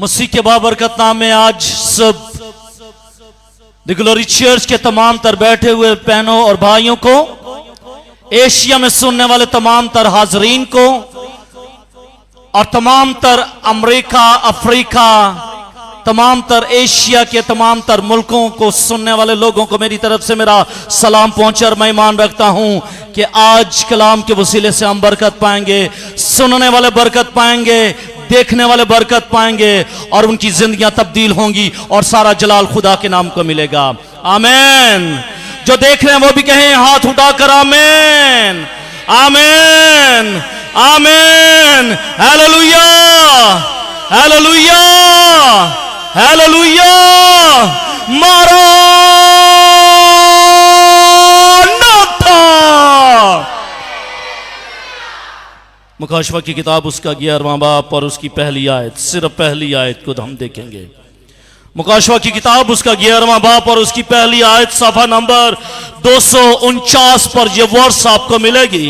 मसीह के बाबरकत नाम में आज सब द ग्लोरी चर्च के तमाम तर बैठे हुए बहनों और भाइयों को, एशिया में सुनने वाले तमाम तर हाजरीन को और तमाम तर अमेरिका, अफ्रीका, तमाम तर एशिया के तमाम तर मुल्कों को सुनने वाले लोगों को मेरी तरफ से मेरा सलाम पहुंचे। और मैं ईमान रखता हूं कि आज कलाम के वसीले से हम बरकत पाएंगे, सुनने वाले बरकत पाएंगे, देखने वाले बरकत पाएंगे और उनकी जिंदगियां तब्दील होंगी और सारा जलाल खुदा के नाम को मिलेगा। आमीन। जो देख रहे हैं वो भी कहें हाथ उठाकर आमीन, आमीन, आमीन। हालेलुया, हालेलुया, हालेलुया। मारानाथा। मुकाशवा की किताब उसका 11वां बाब और उसकी पहली आयत, सिर्फ पहली आयत को हम देखेंगे। मुकाशवा की किताब उसका 11वां बाब और उसकी पहली आयत, सफा नंबर 249 पर यह वर्ष आपको मिलेगी।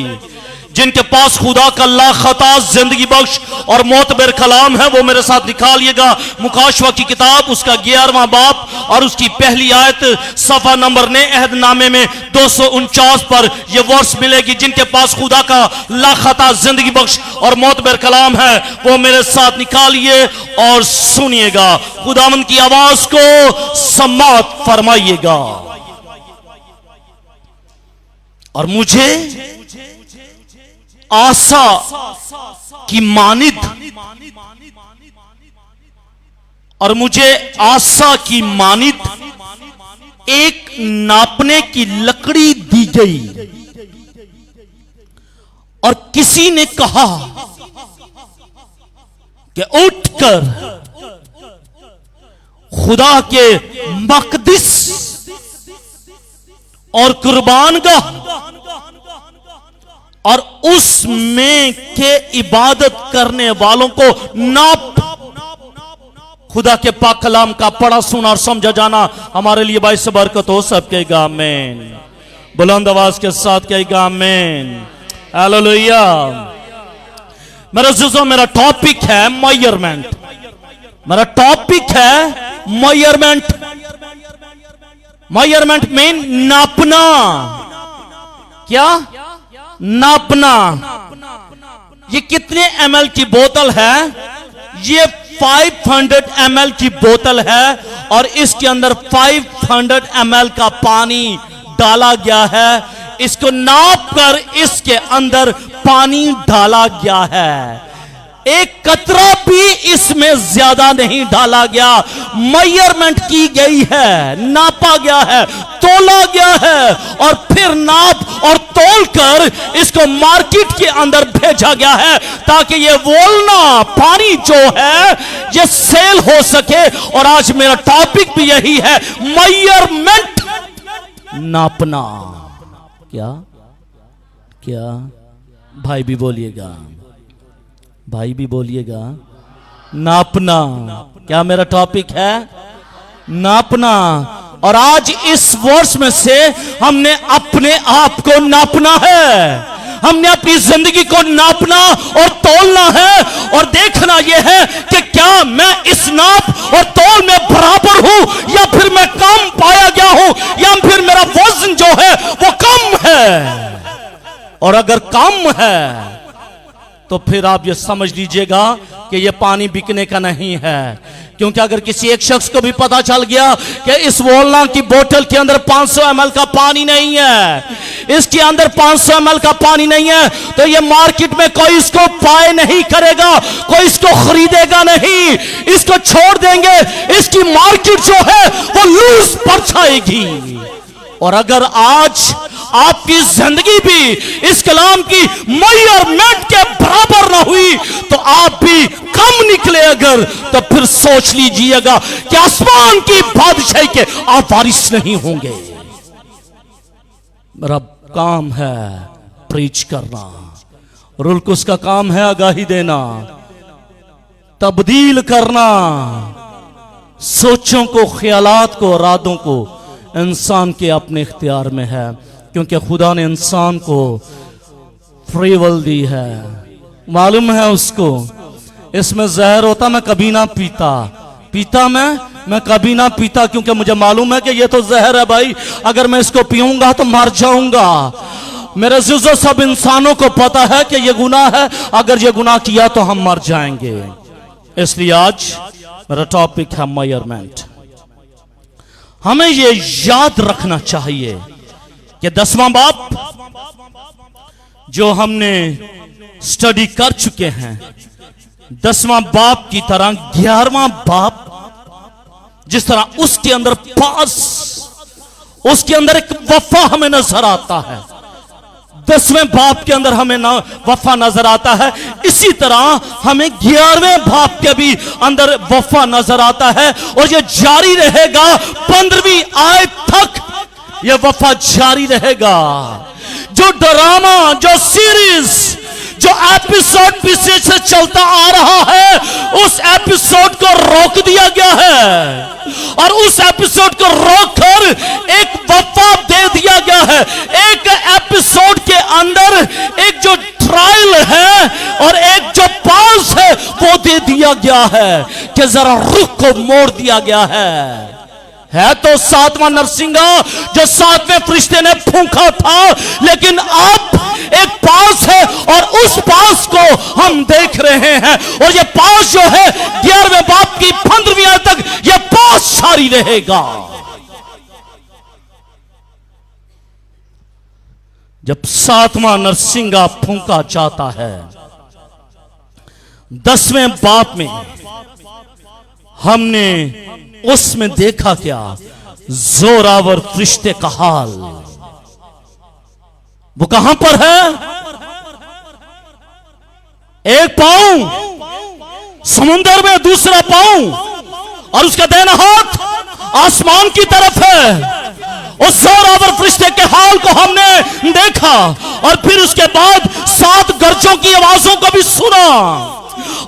जिनके पास खुदा का लाखता जिंदगी बख्श और मोतबर कलाम है वो मेरे साथ निकालिएगा। मुकाशवा की किताब उसका 11वां बाब और उसकी पहली आयत, सफा नंबर ने अहदनामे में 249 पर यह वर्ष मिलेगी। जिनके पास खुदा का लाखता जिंदगी बख्श और मोतबर कलाम है वो मेरे साथ निकालिए और सुनिएगा। खुदावंद की आवाज को सम्मात फरमाइएगा। और मुझे आशा की मानिद, और मुझे आशा की मानिद एक नापने की लकड़ी दी गई और किसी ने कहा कि उठकर खुदा के मकदिस और कुर्बानगाह और उसमें के इबादत करने वालों को नाप। खुदा के पाक कलाम का पढ़ा सुना और समझा जाना हमारे लिए बाइस बरकत हो। सब कहेगा आमीन, बुलंद आवाज के साथ कहेगा आमीन, हालेलुया। मेरे अज़ीज़ों, मेरा टॉपिक है मेजरमेंट। मेरा टॉपिक है मेजरमेंट। मेजरमेंट मीन नापना। क्या नापना। ये कितने ml की बोतल है? ये 500 ml की बोतल है और इसके अंदर 500 ml का पानी डाला गया है। इसको नाप कर इसके अंदर पानी डाला गया है। एक कतरा भी इसमें ज्यादा नहीं डाला गया। मेजरमेंट की गई है, नापा गया है, तोला गया है और फिर नाप और तोल कर इसको मार्केट के अंदर भेजा गया है ताकि ये वोलना पानी जो है ये सेल हो सके। और आज मेरा टॉपिक भी यही है, मेजरमेंट, नापना। क्या क्या भाई भी बोलिएगा, भाई भी बोलिएगा, नापना। क्या मेरा टॉपिक है? नापना। और आज इस वर्ष में से हमने अपने आप को नापना है। हमने अपनी जिंदगी को नापना और तोलना है और देखना यह है कि क्या मैं इस नाप और तोल में बराबर हूं या फिर मैं कम पाया गया हूं या फिर मेरा वजन जो है वो कम है। और अगर कम है तो फिर आप ये समझ लीजिएगा कि ये पानी बिकने का नहीं है। क्योंकि अगर किसी एक शख्स को भी पता चल गया कि इस वोलना की बोतल के अंदर 500 ml का पानी नहीं है, इसके अंदर 500 ml का पानी नहीं है, तो ये मार्केट में कोई इसको बाय नहीं करेगा, कोई इसको खरीदेगा नहीं, इसको छोड़ देंगे। इसकी मार्केट जो है वो लूज पड़ जाएगी। और अगर आज आपकी जिंदगी भी इस कलाम की मेजरमेंट के बराबर ना हुई तो आप भी कम निकले अगर, तो फिर सोच लीजिएगा कि आसमान की बादशाही के आप वारिस नहीं होंगे। मेरा काम है प्रीच करना, रुलकुस का काम है आगाही देना, तब्दील करना, सोचों को, ख्यालात को, इरादों को इंसान के अपने इख्तियार में है। क्योंकि खुदा ने इंसान को फ्री विल दी है। मालूम है उसको इसमें जहर होता मैं कभी ना पीता मैं कभी ना पीता, क्योंकि मुझे मालूम है कि ये तो जहर है भाई, अगर मैं इसको पीऊंगा तो मर जाऊंगा। मेरे अज़ीज़ों, सब इंसानों को पता है कि ये गुनाह है, अगर ये गुनाह किया तो हम मर जाएंगे। इसलिए आज मेरा टॉपिक है मेजरमेंट। हमें ये याद रखना चाहिए कि 10वां बाप जो हमने स्टडी कर चुके हैं, 10वां बाप की तरह 11वां बाप जिस तरह उसके अंदर पास, उसके अंदर एक वफा हमें नजर आता है, 10वें बाप के अंदर हमें वफा नजर आता है, इसी तरह हमें 11वें बाप के भी अंदर वफा नजर आता है। और ये जारी रहेगा 15वीं आयत तक, ये वफा जारी रहेगा। जो ड्रामा, जो सीरीज, जो एपिसोड पीछे से चलता आ रहा है, उस एपिसोड को रोक दिया गया है और उस एपिसोड को रोककर एक वफा दे दिया गया है। एक एपिसोड के अंदर एक जो ट्रायल है और एक जो पास है वो दे दिया गया है कि जरा रुख को मोड़ दिया गया है तो 7वां नरसिंगा जो 7वें फरिश्ते ने फूंका था, लेकिन अब एक पास है और उस पास को हम देख रहे हैं। और ये पास जो है 11वें बाप की 15वीं आयत तक ये पास जारी रहेगा। जब 7वां नरसिंगा फूंका जाता है, 10वें बाप में हमने उसमें देखा क्या, जोरावर फरिश्ते का हाल। वो कहां पर है? एक पांव समुंदर में, दूसरा पांव और उसका दाहिना हाथ आसमान की तरफ है। उस जोरावर फरिश्ते के हाल को हमने देखा और फिर उसके बाद 7 गर्जों की आवाजों को भी सुना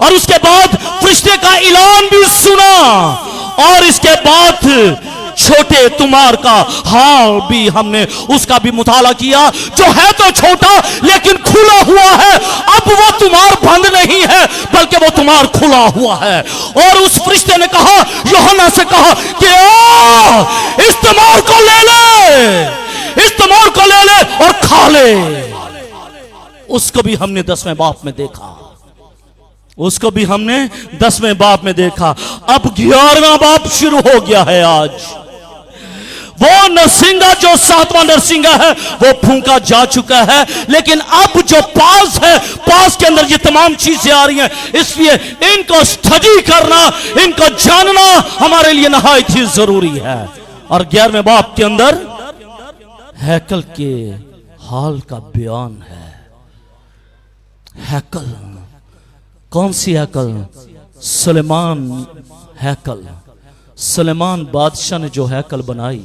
और उसके बाद फरिश्ते का ऐलान भी सुना और इसके बाद छोटे तुमार का हाल भी हमने उसका भी मुताला किया, जो है तो छोटा लेकिन खुला हुआ है। अब वो तुमार बंद नहीं है बल्कि वो तुमार खुला हुआ है। और उस फरिश्ते ने कहा, यूहन्ना से कहा कि इस तुमार को ले ले, इस तुमार को ले ले और खा ले। उसको भी हमने 10वें बाप में देखा, उसको भी हमने 10वें बाप में देखा। अब 11वां बाप शुरू हो गया है। आज वो नरसिंगा जो 7वां नरसिंगा है वो फूंका जा चुका है, लेकिन अब जो पास है, पास के अंदर ये तमाम चीजें आ रही हैं। इसलिए इनको स्टडी करना, इनको जानना हमारे लिए नहायत ही जरूरी है। और 11वें बाप के अंदर हैकल के हाल का बयान है। हैकल, कौन सी हैकल? सुलेमान हैकल। सुलेमान बादशाह ने जो हैकल बनाई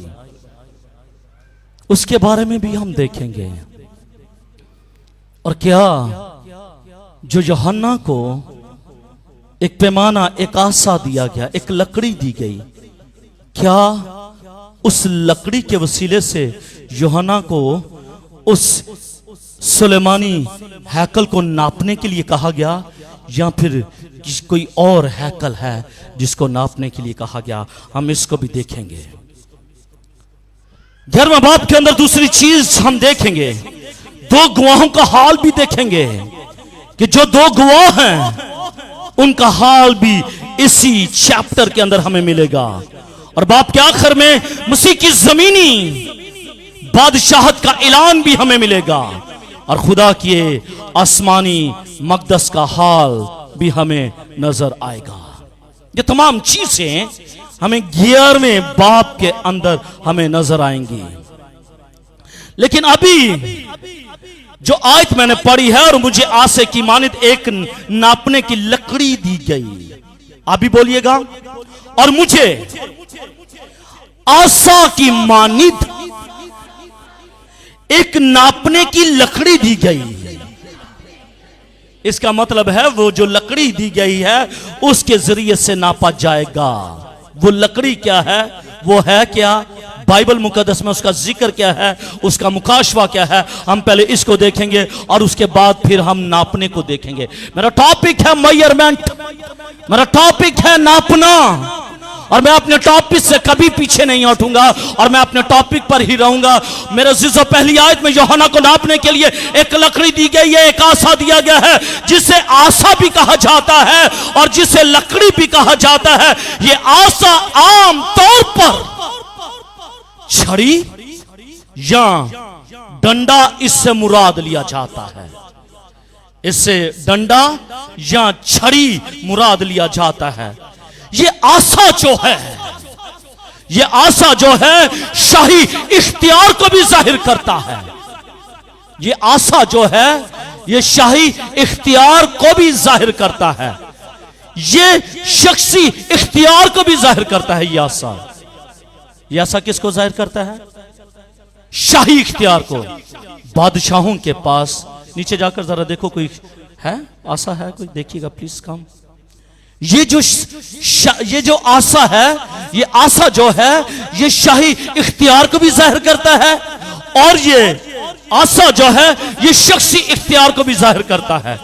उसके बारे में भी हम देखेंगे। और क्या जो यूहन्ना को एक पैमाना, एक आसा दिया गया, एक लकड़ी दी गई, क्या उस लकड़ी के वसीले से यूहन्ना को उस सुलेमानी हैकल को नापने के लिए कहा गया, या फिर कोई और हैकल है जिसको नापने के लिए कहा गया? हम इसको भी देखेंगे। 11वें बाप के अंदर दूसरी चीज हम देखेंगे, 2 गवाहों का हाल भी देखेंगे कि जो 2 गवाह हैं उनका हाल भी इसी चैप्टर के अंदर हमें मिलेगा। और बाप के आखिर में मसीह की जमीनी बादशाहत का ऐलान भी हमें मिलेगा और खुदा के आसमानी मकदस का हाल भी हमें नजर आएगा। ये तमाम चीजें हमें 11वें बाप के अंदर हमें नजर आएंगी। लेकिन अभी जो आयत मैंने पढ़ी है, और मुझे आसे की मानित एक नापने की लकड़ी दी गई, आप भी बोलिएगा, और मुझे आसा की मानित एक नापने की लकड़ी दी गई। इसका मतलब है वो जो लकड़ी दी गई है उसके जरिए से नापा जाएगा। वो लकड़ी क्या है? वो है क्या? बाइबल मुकद्दस में उसका जिक्र क्या है, उसका मुकाशवा क्या है? हम पहले इसको देखेंगे और उसके बाद फिर हम नापने को देखेंगे। मेरा टॉपिक है मेजरमेंट। मेरा टॉपिक है नापना, और मैं अपने टॉपिक से कभी पीछे नहीं हटूंगा और मैं अपने टॉपिक पर ही रहूंगा। मेरे अजीजों, पहली आयत में यूहन्ना को नापने के लिए एक लकड़ी दी गई है, एक आसा दिया गया है, जिसे आसा भी कहा जाता है और जिसे लकड़ी भी कहा जाता है। यह आसा आम तौर पर छड़ी या डंडा इससे मुराद लिया जाता है। इससे डंडा या छड़ी मुराद लिया जाता है। ये आसा जो है, ये आसा जो है शाही इख्तियार को भी जाहिर करता है। ये आसा जो है ये शाही इख्तियार को भी जाहिर करता है। ये शख्सी इख्तियार को भी जाहिर करता है। ये आसा किसको जाहिर करता है? शाही इख्तियार को। बादशाहों के पास, नीचे जाकर जरा देखो कोई है, आसा है कोई, देखिएगा प्लीज काम। ये जो आसा है, ये आसा जो है ये शाही इख्तियार को भी जाहिर करता है और ये आसा जो है ये शख्सी इख्तियार को भी जाहिर करता है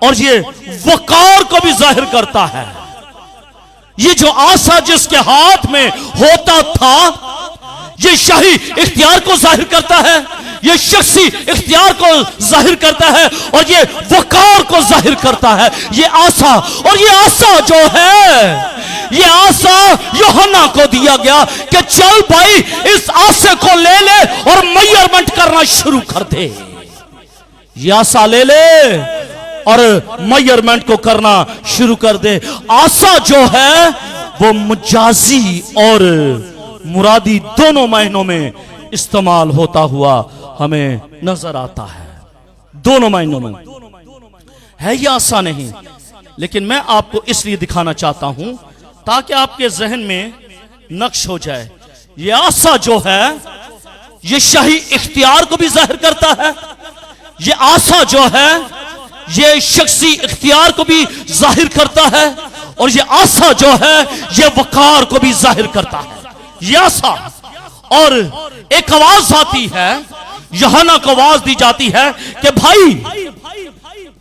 और ये वकार को भी जाहिर करता है। ये जो आसा जिसके हाथ में होता था ये शाही इख्तियार को जाहिर करता है, ये शख्सी इख्तियार को जाहिर करता है और ये वकार को जाहिर करता है। ये आसा, और ये आसा जो है, ये आसा यूहन्ना को दिया गया कि चल भाई इस आसे को ले ले और मेजरमेंट करना शुरू कर दे। ये आसा ले ले और मेजरमेंट को करना शुरू कर दे। आसा जो है वो मुजाजी और मुरादी दोनों मायनों में इस्तेमाल होता हुआ हमें नजर आता है। दोनों मायनों में है ये आसा नहीं, लेकिन मैं आपको इसलिए दिखाना चाहता हूं ताकि आपके जहन में नक्श हो जाए। ये आसा जो है ये शाही इख्तियार को भी जाहिर करता है। ये आसा जो है ये शख्सी इख्तियार को भी जाहिर करता है और ये आसा जो है ये वकार को भी जाहिर करता है। ये आसा, और एक आवाज आती है, यूहन्ना को आवाज दी जाती है कि भाई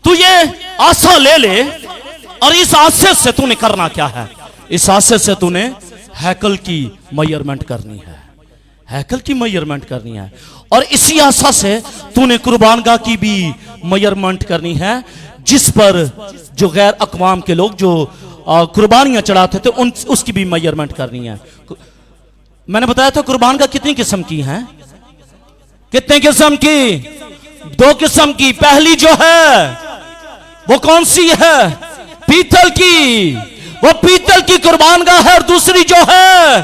तू ये आसा ले ले और इस आसे से तूने करना क्या है? इस आसे से तूने हैकल की मेजरमेंट करनी है, हैकल की मेजरमेंट करनी है। और इसी आसा से तूने कुर्बानगाह की भी मेजरमेंट करनी है, जिस पर जो गैर अक़वाम के लोग जो कुर्बानियां चढ़ाते थे उसकी भी मेजरमेंट करनी है। मैंने बताया था कुर्बानगाह कितनी किस्म की हैं? कितने किस्म की? 2 किस्म की। पहली जो है वो कौन सी है? पीतल की, वो पीतल की कुर्बानगाह है। और दूसरी जो है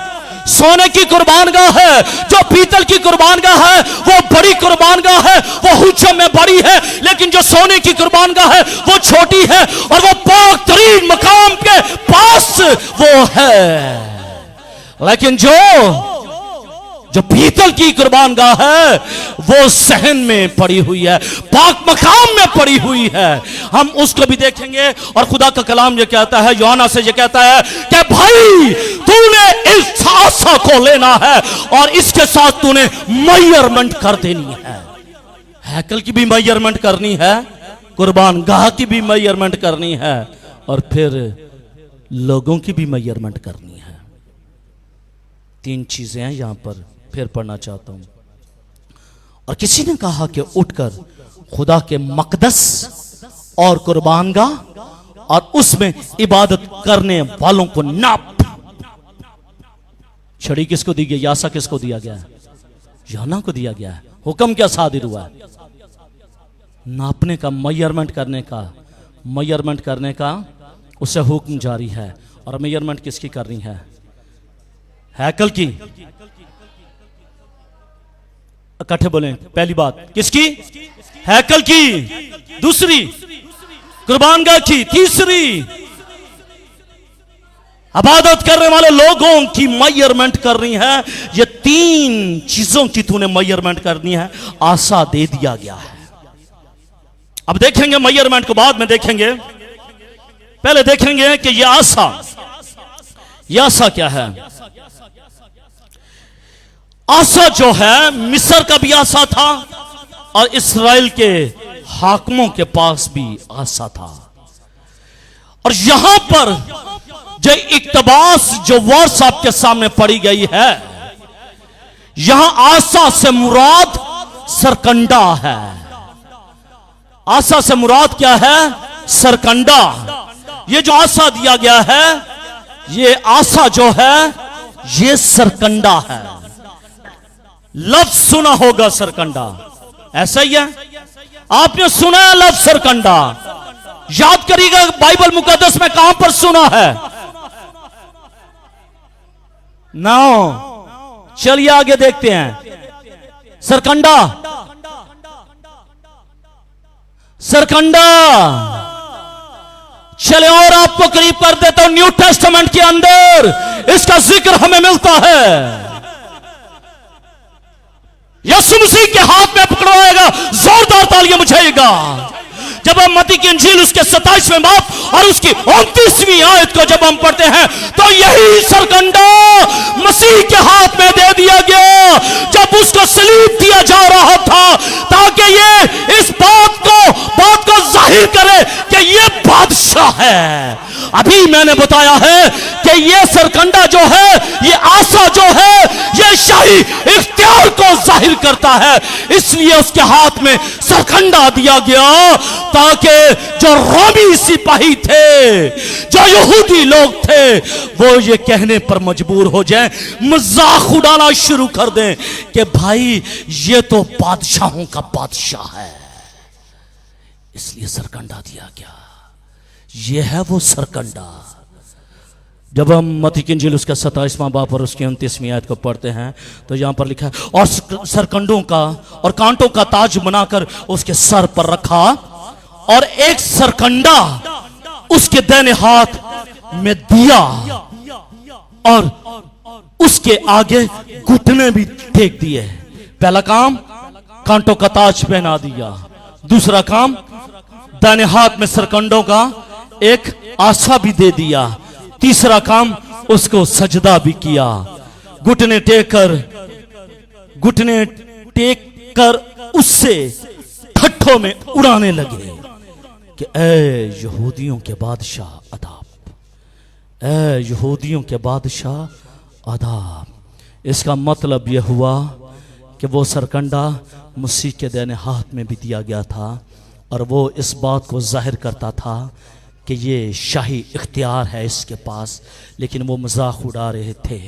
सोने की कुर्बानगाह है। जो पीतल की कुर्बानगाह है वो बड़ी कुर्बानगाह है, वो हुज्जम में बड़ी है, लेकिन जो सोने की कुर्बानगाह है वो छोटी है और वो पाक तरीन मकाम के पास वो है। लेकिन जो पीतल की कुर्बानगाह है वो सहन में पड़ी हुई है, पाक मकाम में पड़ी हुई है। हम उसको भी देखेंगे। और खुदा का कलाम ये कहता है, यूहन्ना से ये कहता है कि भाई तूने इस आसा को लेना है और इसके साथ तूने मेजरमेंट कर देनी है। हैकल की भी मेजरमेंट करनी है, कुर्बानगाह की भी मेजरमेंट करनी है और फिर लोगों की भी मेजरमेंट करनी है। 3 चीजें हैं यहां पर, फिर पढ़ना चाहता हूं। और किसी ने कहा कि उठकर खुदा के मकदस और कुर्बानगाह और उसमें इबादत करने वालों को नाप। छड़ी किसको दी गई? आसा किसको दिया गया है? यूहन्ना को दिया गया है। हुक्म क्या सादिर हुआ है? नापने का, मेजरमेंट करने का उससे हुक्म जारी है। और मेजरमेंट किसकी करनी है? हैकल की। इकट्ठे बोलें। पहली बात किसकी? हैकल की। दूसरी कुर्बानगाह की। तीसरी इबादत करने वाले लोगों की मेजरमेंट करनी है। ये 3 चीजों की तूने मेजरमेंट करनी है। आसा दे दिया गया है। अब देखेंगे मेजरमेंट को, बाद में देखेंगे। पहले देखेंगे कि ये आसा क्या है। आसा जो है मिस्र का भी आसा था और इस्राएल के हाकिमों के पास भी आसा था। और यहां पर जो इक्तबास जो वर्स आपके सामने पड़ी गई है, यहां आसा से मुराद सरकंडा है। आसा से मुराद क्या है? सरकंडा। ये जो आसा दिया गया है, ये आसा जो है ये सरकंडा है। लफ्ज सुना होगा सरकंडा, ऐसा ही है, आपने सुना है लफ्ज सरकंडा। याद करिएगा बाइबल मुकद्दस में कहां पर सुना है? नाउ चलिए आगे देखते हैं। सरकंडा, सरकंडा। चले और आपको करीब कर देता हूं। न्यू टेस्टामेंट के अंदर इसका जिक्र हमें मिलता है। यीशु मसीह के हाथ में पकड़वाएगा, जोरदार तालियां बजाएगा। जब हम मत्ती की इंजील उसके 27वें बाब और उसकी 29वीं आयत को जब हम पढ़ते हैं, तो यही सरकंडा मसीह के हाथ में दे दिया गया जब उसको सलीब दिया जा रहा था, ताकि ये इस बात को जाहिर करे कि ये बादशाह है। अभी मैंने बताया है कि ये सरकंडा जो है, ये आसा जो है, ये शाही इख्तियार को जाहिर करता है। इसलिए उसके हाथ में सरकंडा दिया गया ताकि जो रोमी सिपाही थे, जो यहूदी लोग थे, वो ये कहने पर मजबूर हो जाएं, मजाक उड़ाना शुरू कर दें कि भाई ये तो बादशाहों का बादशाह है। इसलिए सरकंडा दिया गया। ये है वो सरकंडा। जब हम मत्ती की इंजील उसका 27वां बाब और उसकी 29वीं आयत को पढ़ते हैं, तो यहां पर लिखा है, और सरकंडों का और कांटों का ताज बनाकर उसके सर पर रखा, और एक सरकंडा उसके दाहिने हाथ में दिया, और उसके आगे घुटने भी टेक दिए। पहला काम कांटों का ताज पहना दिया, दूसरा काम दाहिने हाथ में सरकंडों का एक आसा भी दे दिया, तीसरा काम उसको सजदा भी किया। घुटने टेक कर उससे ठट्ठों में उड़ाने लगे कि ऐ यहूदियों के बादशाह अदाब, ऐ यहूदियों के बादशाह अदाब। इसका मतलब यह हुआ कि वो सरकंडा मसीह के दाहिने हाथ में भी दिया गया था, और वो इस बात को जाहिर करता था कि ये शाही इख्तियार है इसके पास। लेकिन वो मजाक उड़ा रहे थे,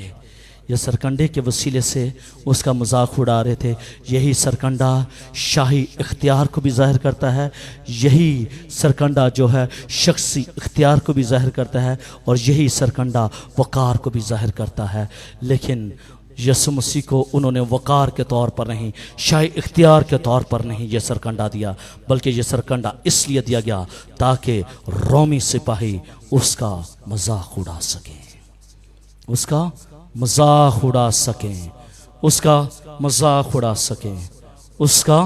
ये सरकंडे के वसीले से उसका मजाक उड़ा रहे थे। यही सरकंडा शाही इख्तियार को भी जाहिर करता है, यही सरकंडा जो है शख्सी इख्तियार को भी जाहिर करता है, और यही सरकंडा वकार को भी जाहिर करता है। लेकिन यीशु मसीह को उन्होंने वकार के तौर पर नहीं, शाही इख्तियार के तौर पर नहीं ये सरकंडा दिया, बल्कि ये सरकंडा इसलिए दिया गया ताकि रोमी सिपाही उसका मजाक उड़ा सकें, उसका मजाक उड़ा सकें, उसका मजाक उड़ा सकें, उसका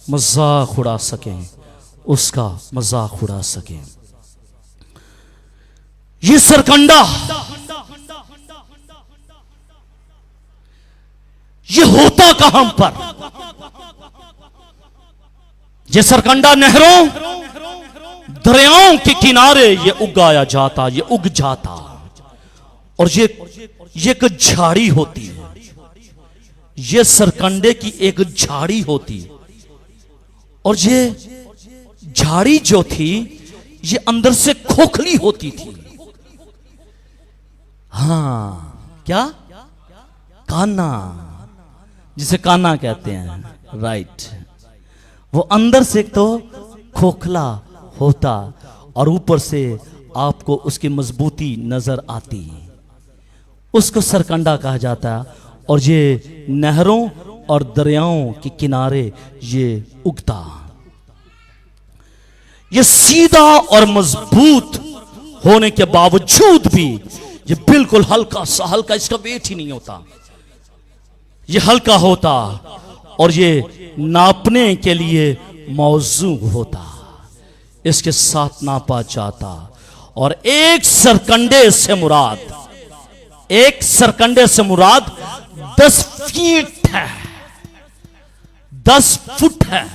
मजाक उड़ा सकें, उसका मजाक उड़ा सकें। ये सरकंडा ये होता कहां पर? ये सरकंडा नहरों दरियाओं के किनारे ये उगाया जाता, ये उग जाता, और ये एक झाड़ी होती है, ये सरकंडे की एक झाड़ी होती, और ये झाड़ी जो थी ये अंदर से खोखली होती थी। हाँ, क्या? काना, जिसे काना कहते हैं, राइट। वो अंदर से तो खोखला होता और ऊपर से आपको उसकी मजबूती नजर आती, उसको सरकंडा कहा जाता। और ये नहरों और दरियाओं के किनारे ये उगता। ये सीधा और मजबूत होने के बावजूद भी ये बिल्कुल हल्का सा, हल्का, इसका वेट ही नहीं होता, ये हल्का होता, और ये नापने के लिए मौजू होता, इसके साथ नापा जाता। और एक सरकंडे से मुराद 10 फीट है, 10 फुट है।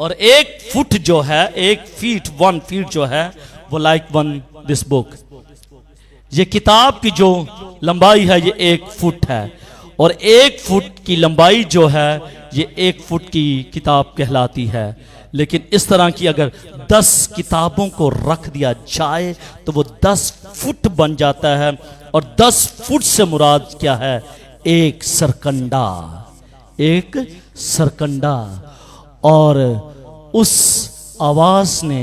और 1 फुट जो है, 1 फीट जो है, वो लाइक वन दिस बुक। ये किताब की जो लंबाई है ये 1 फुट है, और 1 फुट की लंबाई जो है ये 1 फुट की किताब कहलाती है। लेकिन इस तरह की अगर 10 किताबों को रख दिया जाए तो वो 10 फुट बन जाता है। और 10 फुट से मुराद क्या है? एक सरकंडा, एक सरकंडा। और उस आवाज ने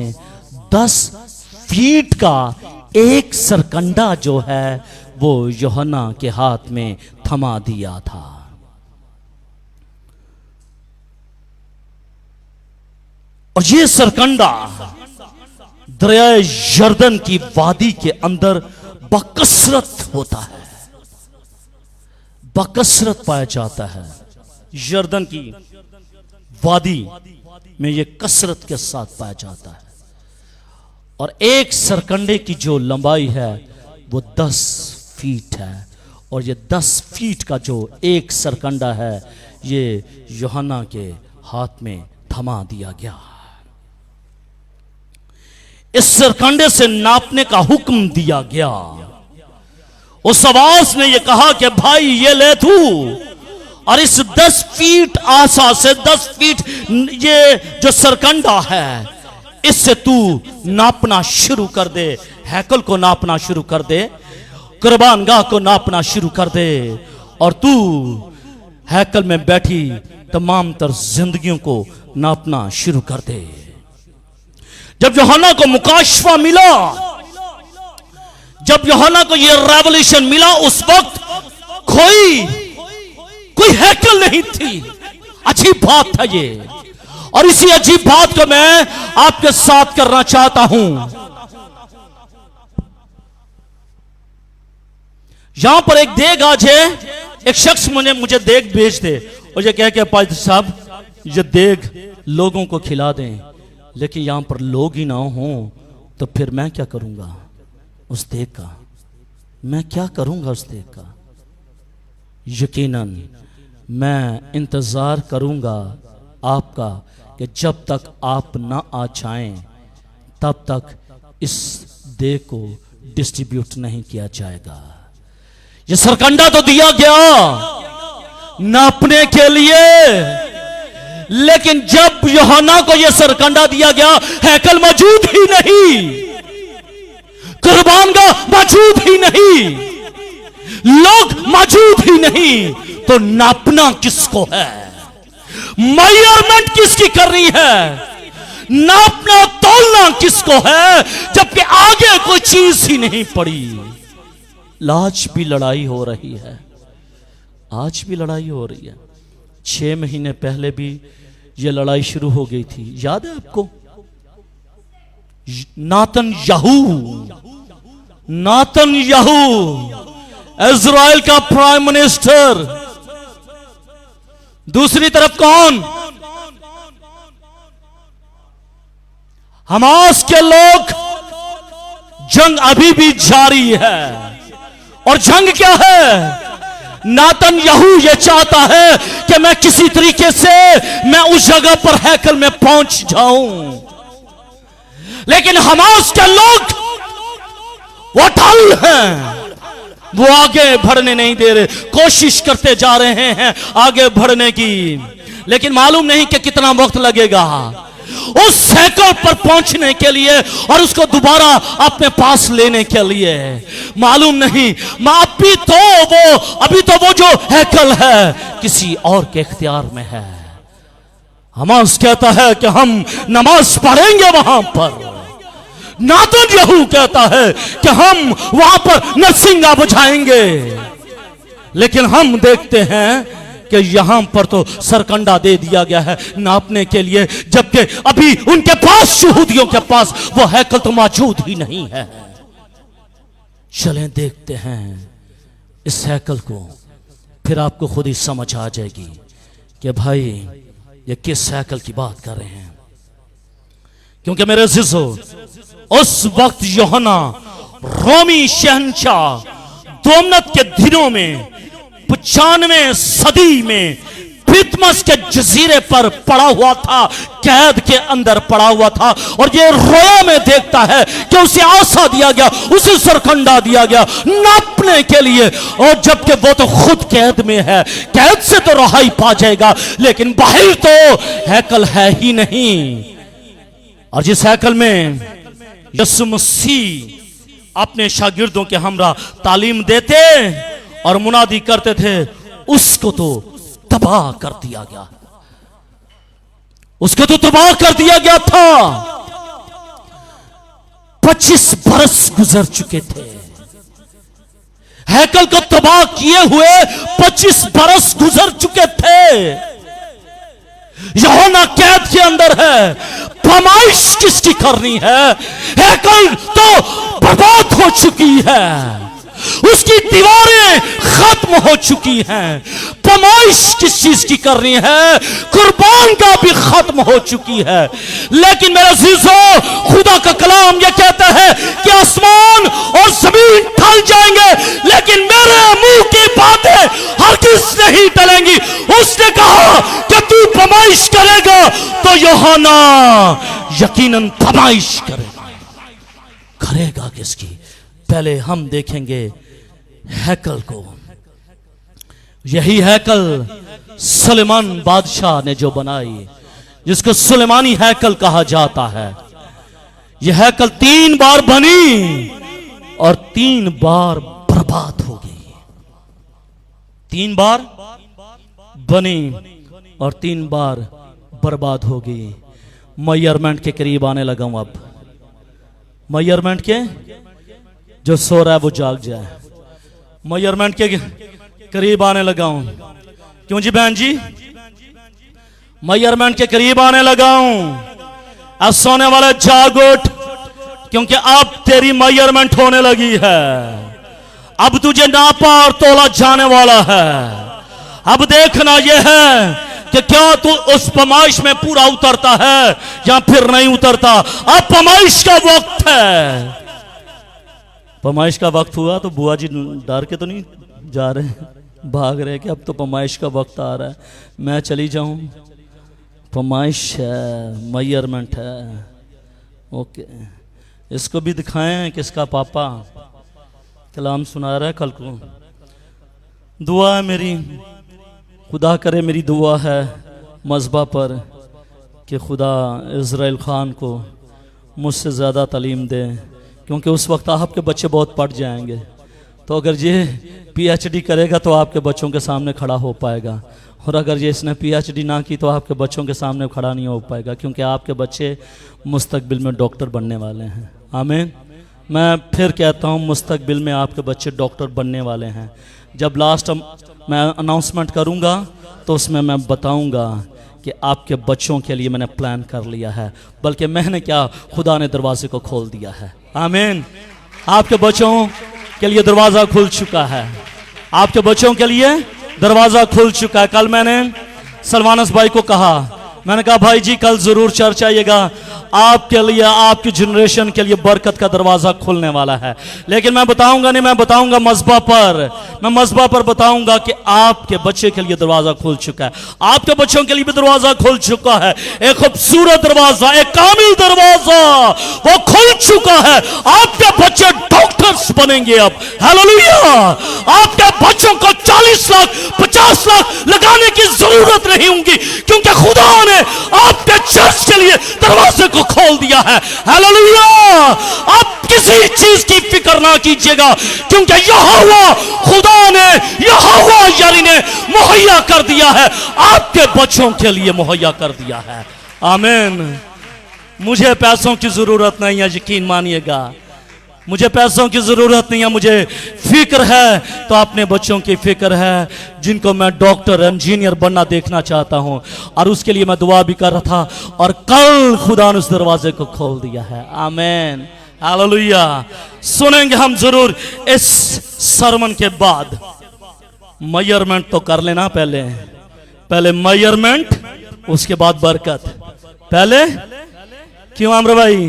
10 फीट का एक सरकंडा जो है वो यूहन्ना के हाथ में थमा दिया था। और ये सरकंडा दरियाए यर्दन की वादी के अंदर बकसरत होता है, बकसरत पाया जाता है। यर्दन की वादी में ये कसरत के साथ पाया जाता है। और एक सरकंडे की जो लंबाई है वो 10 फीट है। और ये 10 फीट का जो एक सरकंडा है ये यूहन्ना के हाथ में थमा दिया गया। इस सरकंडे से नापने का हुक्म दिया गया। उस आवाज ने ये कहा कि भाई ये ले तू, और इस 10 फीट आसा से 10 फीट ये जो सरकंडा है इससे तू नापना शुरू कर दे, हैकल को नापना शुरू कर दे, कुर्बानगाह को नापना शुरू कर दे, और तू हैकल में बैठी तमाम तर जिंदगियों को नापना शुरू कर दे। जब यूहन्ना को मुकाशफा मिला, जब यूहन्ना को यह रेवल्यूशन मिला, उस वक्त कोई हैकल नहीं थी। अजीब बात था ये, और इसी अजीब बात को मैं आपके साथ करना चाहता हूं। यहां पर एक देग आज है, एक शख्स मुझे देग भेज दे और ये कह के पादरी साहब ये देग लोगों को खिला दें, लेकिन यहां पर लोग ही ना हो तो फिर मैं क्या करूंगा उस देग का? मैं क्या करूंगा उस देग का? यकीनन मैं इंतजार करूंगा आपका कि जब तक आप ना आ जाएं तब तक इस देग को डिस्ट्रीब्यूट नहीं किया जाएगा। ये सरकंडा तो दिया गया नापने के लिए, लेकिन जब यूहन्ना को यह सरकंडा दिया गया हैकल मौजूद ही नहीं, कुर्बानगाह मौजूद ही नहीं, लोग मौजूद ही नहीं, तो नापना किसको है? मेजरमेंट किसकी करनी है? नापना तोलना किसको है? जबकि आगे कोई चीज ही नहीं पड़ी। आज भी लड़ाई हो रही है, आज भी लड़ाई हो रही है। 6 महीने पहले भी यह लड़ाई शुरू हो गई थी, याद है आपको? नातनयाहू इजराइल का प्राइम मिनिस्टर, दूसरी तरफ कौन? हमास के लोग। जंग अभी भी जारी है, और जंग क्या है? नातनयाहू ये चाहता है कि मैं किसी तरीके से मैं उस जगह पर हैकल में पहुंच जाऊं, लेकिन हमास के लोग वो अटल हैं, वो आगे बढ़ने नहीं दे रहे, कोशिश करते जा रहे हैं आगे बढ़ने की, लेकिन मालूम नहीं कि कितना वक्त लगेगा उस हैकल पर पहुंचने के लिए और उसको दोबारा अपने पास लेने के लिए। मालूम नहीं, अभी तो वो जो हैकल है किसी और के इख्तियार में है। हमास कहता है कि हम नमाज पढ़ेंगे वहां पर, नातनयाहू कहता है कि हम वहां पर नरसिंगा बुझाएंगे, लेकिन हम देखते हैं कि यहां पर तो सरकंडा दे दिया गया है नापने के लिए, जबकि अभी उनके पास, यहूदियों के पास वो हैकल तो मौजूद ही नहीं है। चलें देखते हैं इस हैकल को, फिर आपको खुद ही समझ आ जाएगी कि भाई ये किस हैकल की बात कर रहे हैं। क्योंकि मेरे अज़ीज़ों, उस वक्त यूहन्ना रोमी शहंशाह दोमनत के दिनों में 95 सदी में फितमस के जजीरे पर पड़ा हुआ था, कैद के अंदर पड़ा हुआ था, और ये रोया में देखता है कि उसे आसा दिया गया, उसे सरकंडा दिया गया नापने के लिए, और जबकि वो तो खुद कैद में है, कैद से तो रहाई पा जाएगा, लेकिन बाहर तो हैकल है ही नहीं। और जिस हैकल में यीशु मसीह अपने शागिर्दों के हमरा तालीम देते और मुनादी करते थे, उसको तो तबाह कर दिया गया, उसको तो तबाह कर दिया गया था। 25 बरस गुजर चुके थे, हैकल को तबाह किए हुए 25 बरस गुजर चुके थे। यूहन्ना कैद के अंदर है, फरमाइश किसकी करनी है? हैकल तो बर्बाद हो चुकी है, उसकी दीवारें खत्म हो चुकी हैं, फरमाइश किस चीज की करनी है? कुर्बान का भी खत्म हो चुकी है। लेकिन मेरे अजीजों, खुदा का कलाम यह कहता है कि आसमान और जमीन टल जाएंगे, लेकिन मेरे मुंह की बातें हरगिज नहीं टलेंगी। उसने कहा कि तू फरमाइश करेगा तो यूहन्ना यकीनन फरमाइश करेगा किसकी? पहले हम देखेंगे हैकल को। यही हैकल सुलेमान बादशाह ने जो बनाई, जिसको सुलेमानी हैकल कहा जाता है। यह हैकल 3 बार बनी और 3 बार बर्बाद हो गई। 3 बार बनी और 3 बार बर्बाद हो गई। मेजरमेंट के करीब आने लगा हूं अब। मेजरमेंट के, जो सो रहा है वो जाग जाए। मेजरमेंट के करीब आने लगा हूं। क्यों जी बहन जी? मेजरमेंट के करीब आने लगा हूं। अब सोने वाले जाग उठ, क्योंकि अब तेरी मेजरमेंट होने लगी है। अब तुझे नापा और तोला जाने वाला है। अब देखना यह है कि क्या तू उस फरमाइश में पूरा उतरता है या फिर नहीं उतरता। अब फरमाइश का वक्त है। फरमाइश का वक्त हुआ तो बुआ जी डर के तो नहीं जा रहे, भाग रहे कि अब तो फरमाइश का वक्त आ रहा है, मैं चली जाऊं। फरमाइश है, मेजरमेंट है। ओके, इसको भी दिखाएं किसका पापा कलाम सुना रहा है कल को। दुआ है मेरी, खुदा करे मेरी दुआ है मज़बा पर कि खुदा इज़राइल ख़ान को मुझसे ज़्यादा तालीम दे, क्योंकि उस वक्त आपके बच्चे बहुत पढ़ जाएंगे। तो अगर ये PhD करेगा तो आपके बच्चों के सामने खड़ा हो पाएगा, और अगर ये इसने PhD ना की तो आपके बच्चों के सामने खड़ा नहीं हो पाएगा, क्योंकि आपके बच्चे मुस्तकबिल में डॉक्टर बनने वाले हैं। आमीन। मैं फिर कहता हूँ, मुस्तकबिल में आपके बच्चे डॉक्टर बनने वाले हैं। जब लास्ट मैं अनाउंसमेंट करूँगा तो उसमें मैं बताऊँगा कि आपके बच्चों के लिए मैंने प्लान कर लिया है, बल्कि मैंने क्या, खुदा ने दरवाजे को खोल दिया है। आमीन। आपके बच्चों के लिए दरवाज़ा खुल चुका है। आपके बच्चों के लिए दरवाज़ा खुल चुका है। कल मैंने सलमानस भाई को कहा, मैंने कहा भाई जी कल ज़रूर चर्च आइएगा, आपके लिए, आपकी जनरेशन के लिए बरकत का दरवाज़ा खुलने वाला है। लेकिन मैं बताऊंगा नहीं, मैं बताऊंगा मज़बा पर, मैं मज़बा पर बताऊंगा कि आपके बच्चे के लिए दरवाज़ा खुल चुका है। आपके बच्चों के लिए भी दरवाज़ा खुल चुका है। एक खूबसूरत दरवाज़ा, एक कामिल दरवाज़ा वो खुल चुका है। आपके बच्चे डॉक्टर्स बनेंगे अब। हालेलुया। आपके बच्चों को 40 लाख 50 लाख लगाने की जरूरत नहीं होगी, क्योंकि खुदा ने आपके चर्च के लिए दरवाजे को खोल दिया है। हालेलुया। आप किसी चीज की फिक्र ना कीजिएगा, क्योंकि यहोवा खुदा ने, यहोवा यानी ने मुहैया कर दिया है, आपके बच्चों के लिए मुहैया कर दिया है। आमीन। मुझे पैसों की जरूरत नहीं है, यकीन मानिएगा, मुझे पैसों की ज़रूरत नहीं है। मुझे फिक्र है तो अपने बच्चों की फिक्र है, जिनको मैं डॉक्टर इंजीनियर बनना देखना चाहता हूं, और उसके लिए मैं दुआ भी कर रहा था, और कल खुदा ने उस दरवाजे को खोल दिया है। आमीन। हालेलुया। सुनेंगे हम जरूर इस सरमन के बाद। मेजरमेंट तो कर लेना पहले मेजरमेंट, उसके बाद बरकत। पहले क्यों आमर भाई?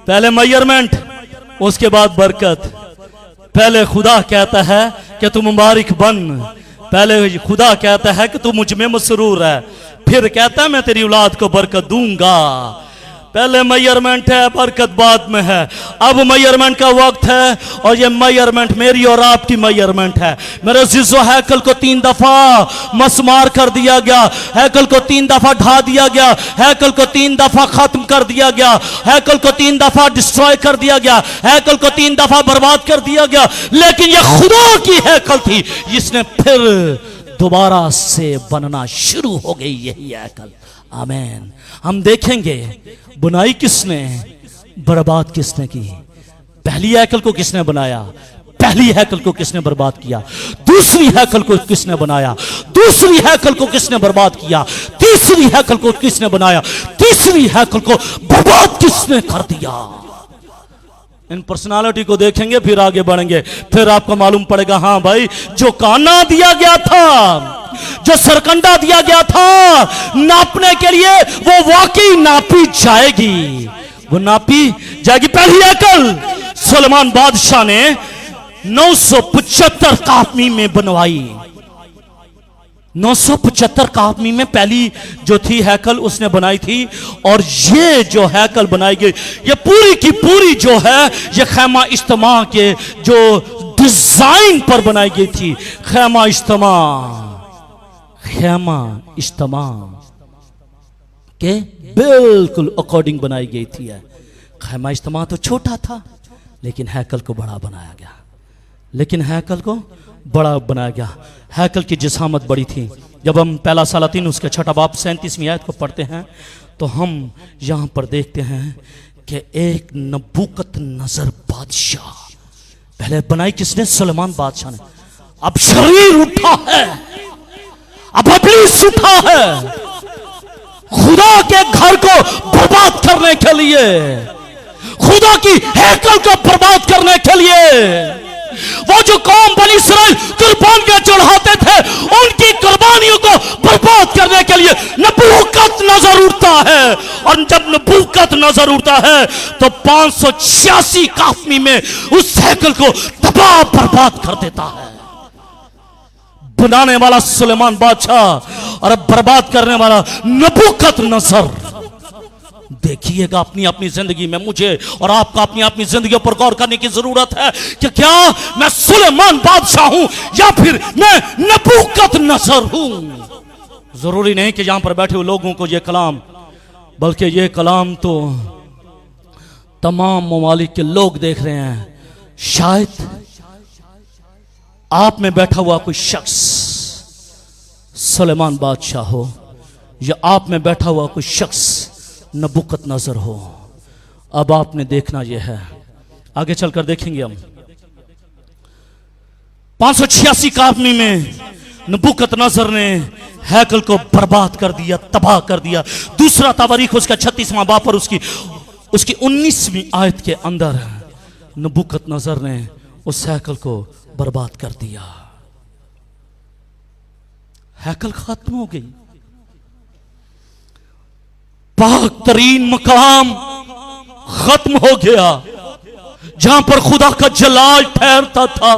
पहले मेजरमेंट, उसके बाद बरकत। पहले खुदा कहता है कि तू मुबारक बन, पहले खुदा कहता है कि तू मुझ में मसरूर है, फिर कहता है मैं तेरी औलाद को बरकत दूंगा। पहले मेजरमेंट है, बरकत बाद में है। अब मेजरमेंट का वक्त है और ये मेजरमेंट मेरी और आपकी मेजरमेंट है। मेरे अजीजों, हैकल को 3 दफा मसमार कर दिया गया, हैकल को 3 दफा ढा दिया गया, हैकल को 3 दफा खत्म कर दिया गया, हैकल को 3 दफा डिस्ट्रॉय कर दिया गया, हैकल को 3 दफा बर्बाद कर दिया गया। लेकिन ये खुदा की हैकल थी जिसने फिर दोबारा से बनना शुरू हो गई यही हैकल। आमीन। हम देखेंगे बुनाई किसने, बर्बाद किसने की। पहली हैकल को किसने बनाया, पहली हैकल को किसने बर्बाद किया। दूसरी हैकल को किसने बनाया, दूसरी हैकल को किसने बर्बाद किया। तीसरी हैकल को किसने बनाया, तीसरी हैकल को बर्बाद किसने कर दिया। इन पर्सनालिटी को देखेंगे, फिर आगे बढ़ेंगे, फिर आपको मालूम पड़ेगा हाँ भाई, जो काना दिया गया था, जो सरकंडा दिया गया था नापने के लिए, वो वाकई नापी जाएगी, वो नापी जाएगी। पहली हैकल सुलेमान बादशाह ने 975 काफमी में बनवाई। 975 काफमी में पहली जो थी हैकल उसने बनाई थी। और ये जो हैकल बनाई गई, ये पूरी की पूरी जो है ये खैमा इज्तिमा के जो डिजाइन पर बनाई गई थी। खैमा इज्तिमा, खैमा इज्तिमा के बिल्कुल अकॉर्डिंग बनाई गई थी। खैमा इज्तिमा तो छोटा था लेकिन हैकल को बड़ा बनाया गया, लेकिन हैकल को बड़ा बनाया गया। हैकल की जिसामत बड़ी थी। जब हम पहला सालातीन उसके 6 बाब 37वीं आयत को पढ़ते हैं तो हम यहां पर देखते हैं कि एक नबूकत नजर बादशाह, पहले बनाई किसने, सुलेमान बादशाह ने। अब शरीर उठा है, अब इब्लीस उठा है खुदा के घर को बर्बाद करने के लिए, खुदा की हैकल को बर्बाद करने के लिए। वो जो कौम बनी इस्राएल कुर्बानियां चढ़ाते थे, उनकी कुर्बानियों को बर्बाद करने के लिए नबूकत नजर उठता है। और जब नबूकत नजर उठता है तो 586 काफमी में उस हैकल को तबाह बर्बाद कर देता है। बनाने वाला सुलेमान बादशाह और बर्बाद करने वाला नबूकत नजर। देखिएगा अपनी अपनी जिंदगी में, मुझे और आपको अपनी अपनी जिंदगी पर गौर करने की जरूरत है कि क्या मैं सुलेमान बादशाह हूं या फिर मैं नबूकत नजर हूं। जरूरी नहीं कि यहां पर बैठे हुए लोगों को यह कलाम, बल्कि यह कलाम तो तमाम ममालिक के लोग देख रहे हैं। शायद आप में बैठा हुआ कोई शख्स सुलेमान बादशाह हो, या आप में बैठा हुआ कोई शख्स नबूकत नजर हो। अब आपने देखना यह है, आगे चलकर देखेंगे हम। 586 काफमी में नबूकत नजर ने हैकल को बर्बाद कर दिया, तबाह कर दिया। दूसरा तवारीख उसका 36वां बाब पर उसकी 19वीं आयत के अंदर नबूकत नजर ने उस हैकल को बर्बाद कर दिया। हैकल खत्म हो गई, पाक तरीन मकाम खत्म हो गया। जहां पर खुदा का जलाल ठहरता था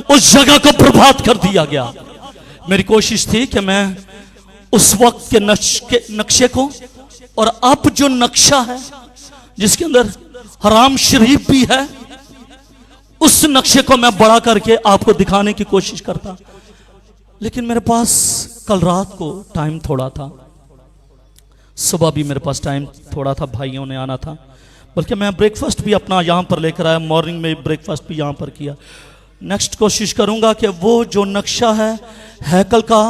उस जगह को बर्बाद कर दिया गया। मेरी कोशिश थी कि मैं उस वक्त के नक्शे को और अब जो नक्शा है जिसके अंदर हराम शरीफ भी है, उस नक्शे को मैं बड़ा करके आपको दिखाने की कोशिश करता। लेकिन मेरे पास कल रात को टाइम थोड़ा था, सुबह भी मेरे पास टाइम थोड़ा था, भाइयों ने आना था, बल्कि मैं ब्रेकफास्ट भी अपना यहाँ पर लेकर आया, मॉर्निंग में ब्रेकफास्ट भी यहाँ पर किया। नेक्स्ट कोशिश करूँगा कि वो जो नक्शा है हैकल का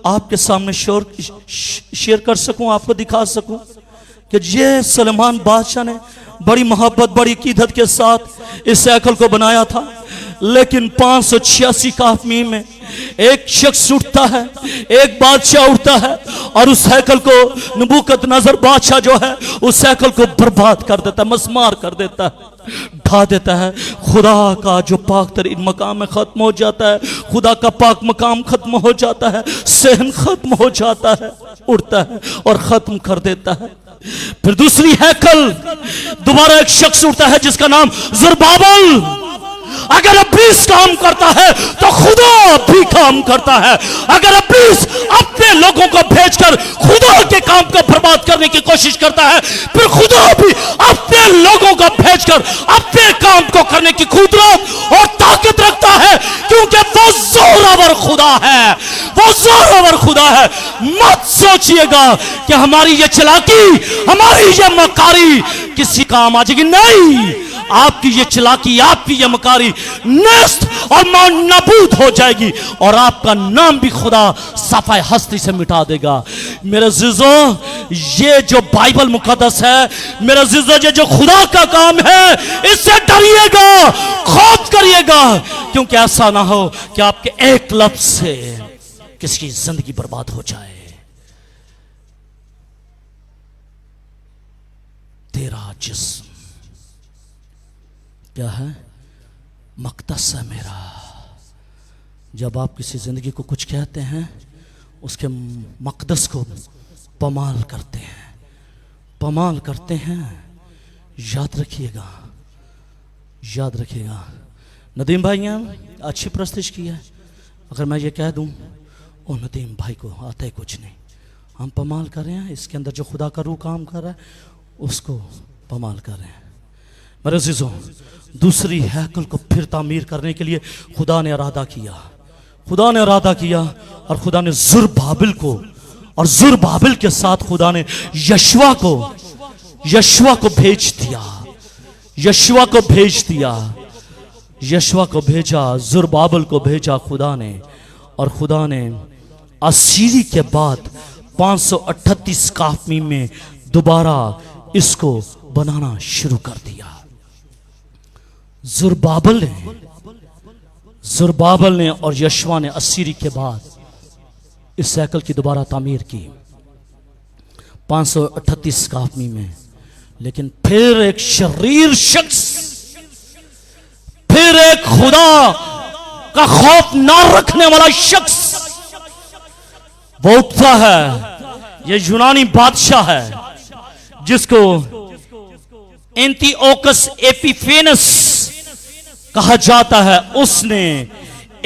आपके सामने शेयर कर सकूँ, आपको दिखा सकूँ कि ये सुलेमान बादशाह ने बड़ी मोहब्बत, बड़ी कीदत के साथ इस हैकल को बनाया था। लेकिन 586 काफमी में एक शख्स उठता है, एक बादशाह उठता है और उस हैकल को नबूकत नजर बादशाह जो है उस हैकल को बर्बाद कर देता है, मस्मार कर देता है, ढा देता है। खुदा का जो पाक तरीन मकाम खत्म हो जाता है, खुदा का पाक मकाम खत्म हो जाता है, सहन खत्म हो जाता है, उड़ता है और खत्म कर देता है। फिर दूसरी हैकल दोबारा एक शख्स उठता है जिसका नाम ज़रुब्बाबेल। अगर इब्लीस काम करता है तो खुदा भी काम करता है। अगर इब्लीस अपने लोगों को भेजकर खुदा के काम को बर्बाद करने की कोशिश करता है, फिर खुदा भी अपने लोगों को भेजकर अपने काम को करने की कुदरत और ताकत रखता है, क्योंकि वो जोरावर खुदा है, वो जोरावर खुदा है। मत सोचिएगा कि हमारी ये चालाकी, हमारी ये मकारी किसी काम आ जाएगी। नहीं, आपकी ये चालाकी, आपकी ये मकारी नष्ट और नाबूद हो जाएगी और आपका नाम भी खुदा सफाई हस्ती से मिटा देगा। मेरे जीजो, ये जो बाइबल मुकद्दस है, मेरे जीजो, ये जो खुदा का काम है, इससे डरिएगा, खौफ करिएगा, क्योंकि ऐसा ना हो कि आपके एक लफ्ज से किसी की जिंदगी बर्बाद हो जाए। तेरा जिस्म क्या है? मकदस है मेरा। जब आप किसी जिंदगी को कुछ कहते हैं, उसके मकदस को पमाल करते हैं, पमाल करते हैं। याद रखिएगा, याद रखिएगा। नदीम भाई ने अच्छी प्रस्तुति की है। अगर मैं ये कह दूं, ओ नदीम भाई को आता है कुछ नहीं, हम पमाल कर रहे हैं, इसके अंदर जो खुदा का रूह काम कर रहा है उसको पमाल कर रहे हैं। मेरे अज़ीज़ों, दूसरी हैकल को फिर तामीर करने के लिए खुदा ने इरादा किया, खुदा ने इरादा किया और खुदा ने ज़ुरबाबिल को, और ज़ुरबाबिल के साथ खुदा ने यशवा को भेज दिया, यशवा को भेज दिया, यशवा को भेजा, ज़ुरबाबिल को भेजा खुदा ने। और खुदा ने असीरी के बाद 538 काफमी में दोबारा इसको बनाना शुरू कर दिया। ज़ुरबाबिल ने और यशवा ने असीरी के बाद इस हैकल की दोबारा तामीर की 538 काफमी में। लेकिन फिर एक शरीर शख्स, फिर एक खुदा का खौफ ना रखने वाला शख्स वो उठता है। ये यूनानी बादशाह है जिसको एंटिओकस एपिफेनस कहा जाता है। उसने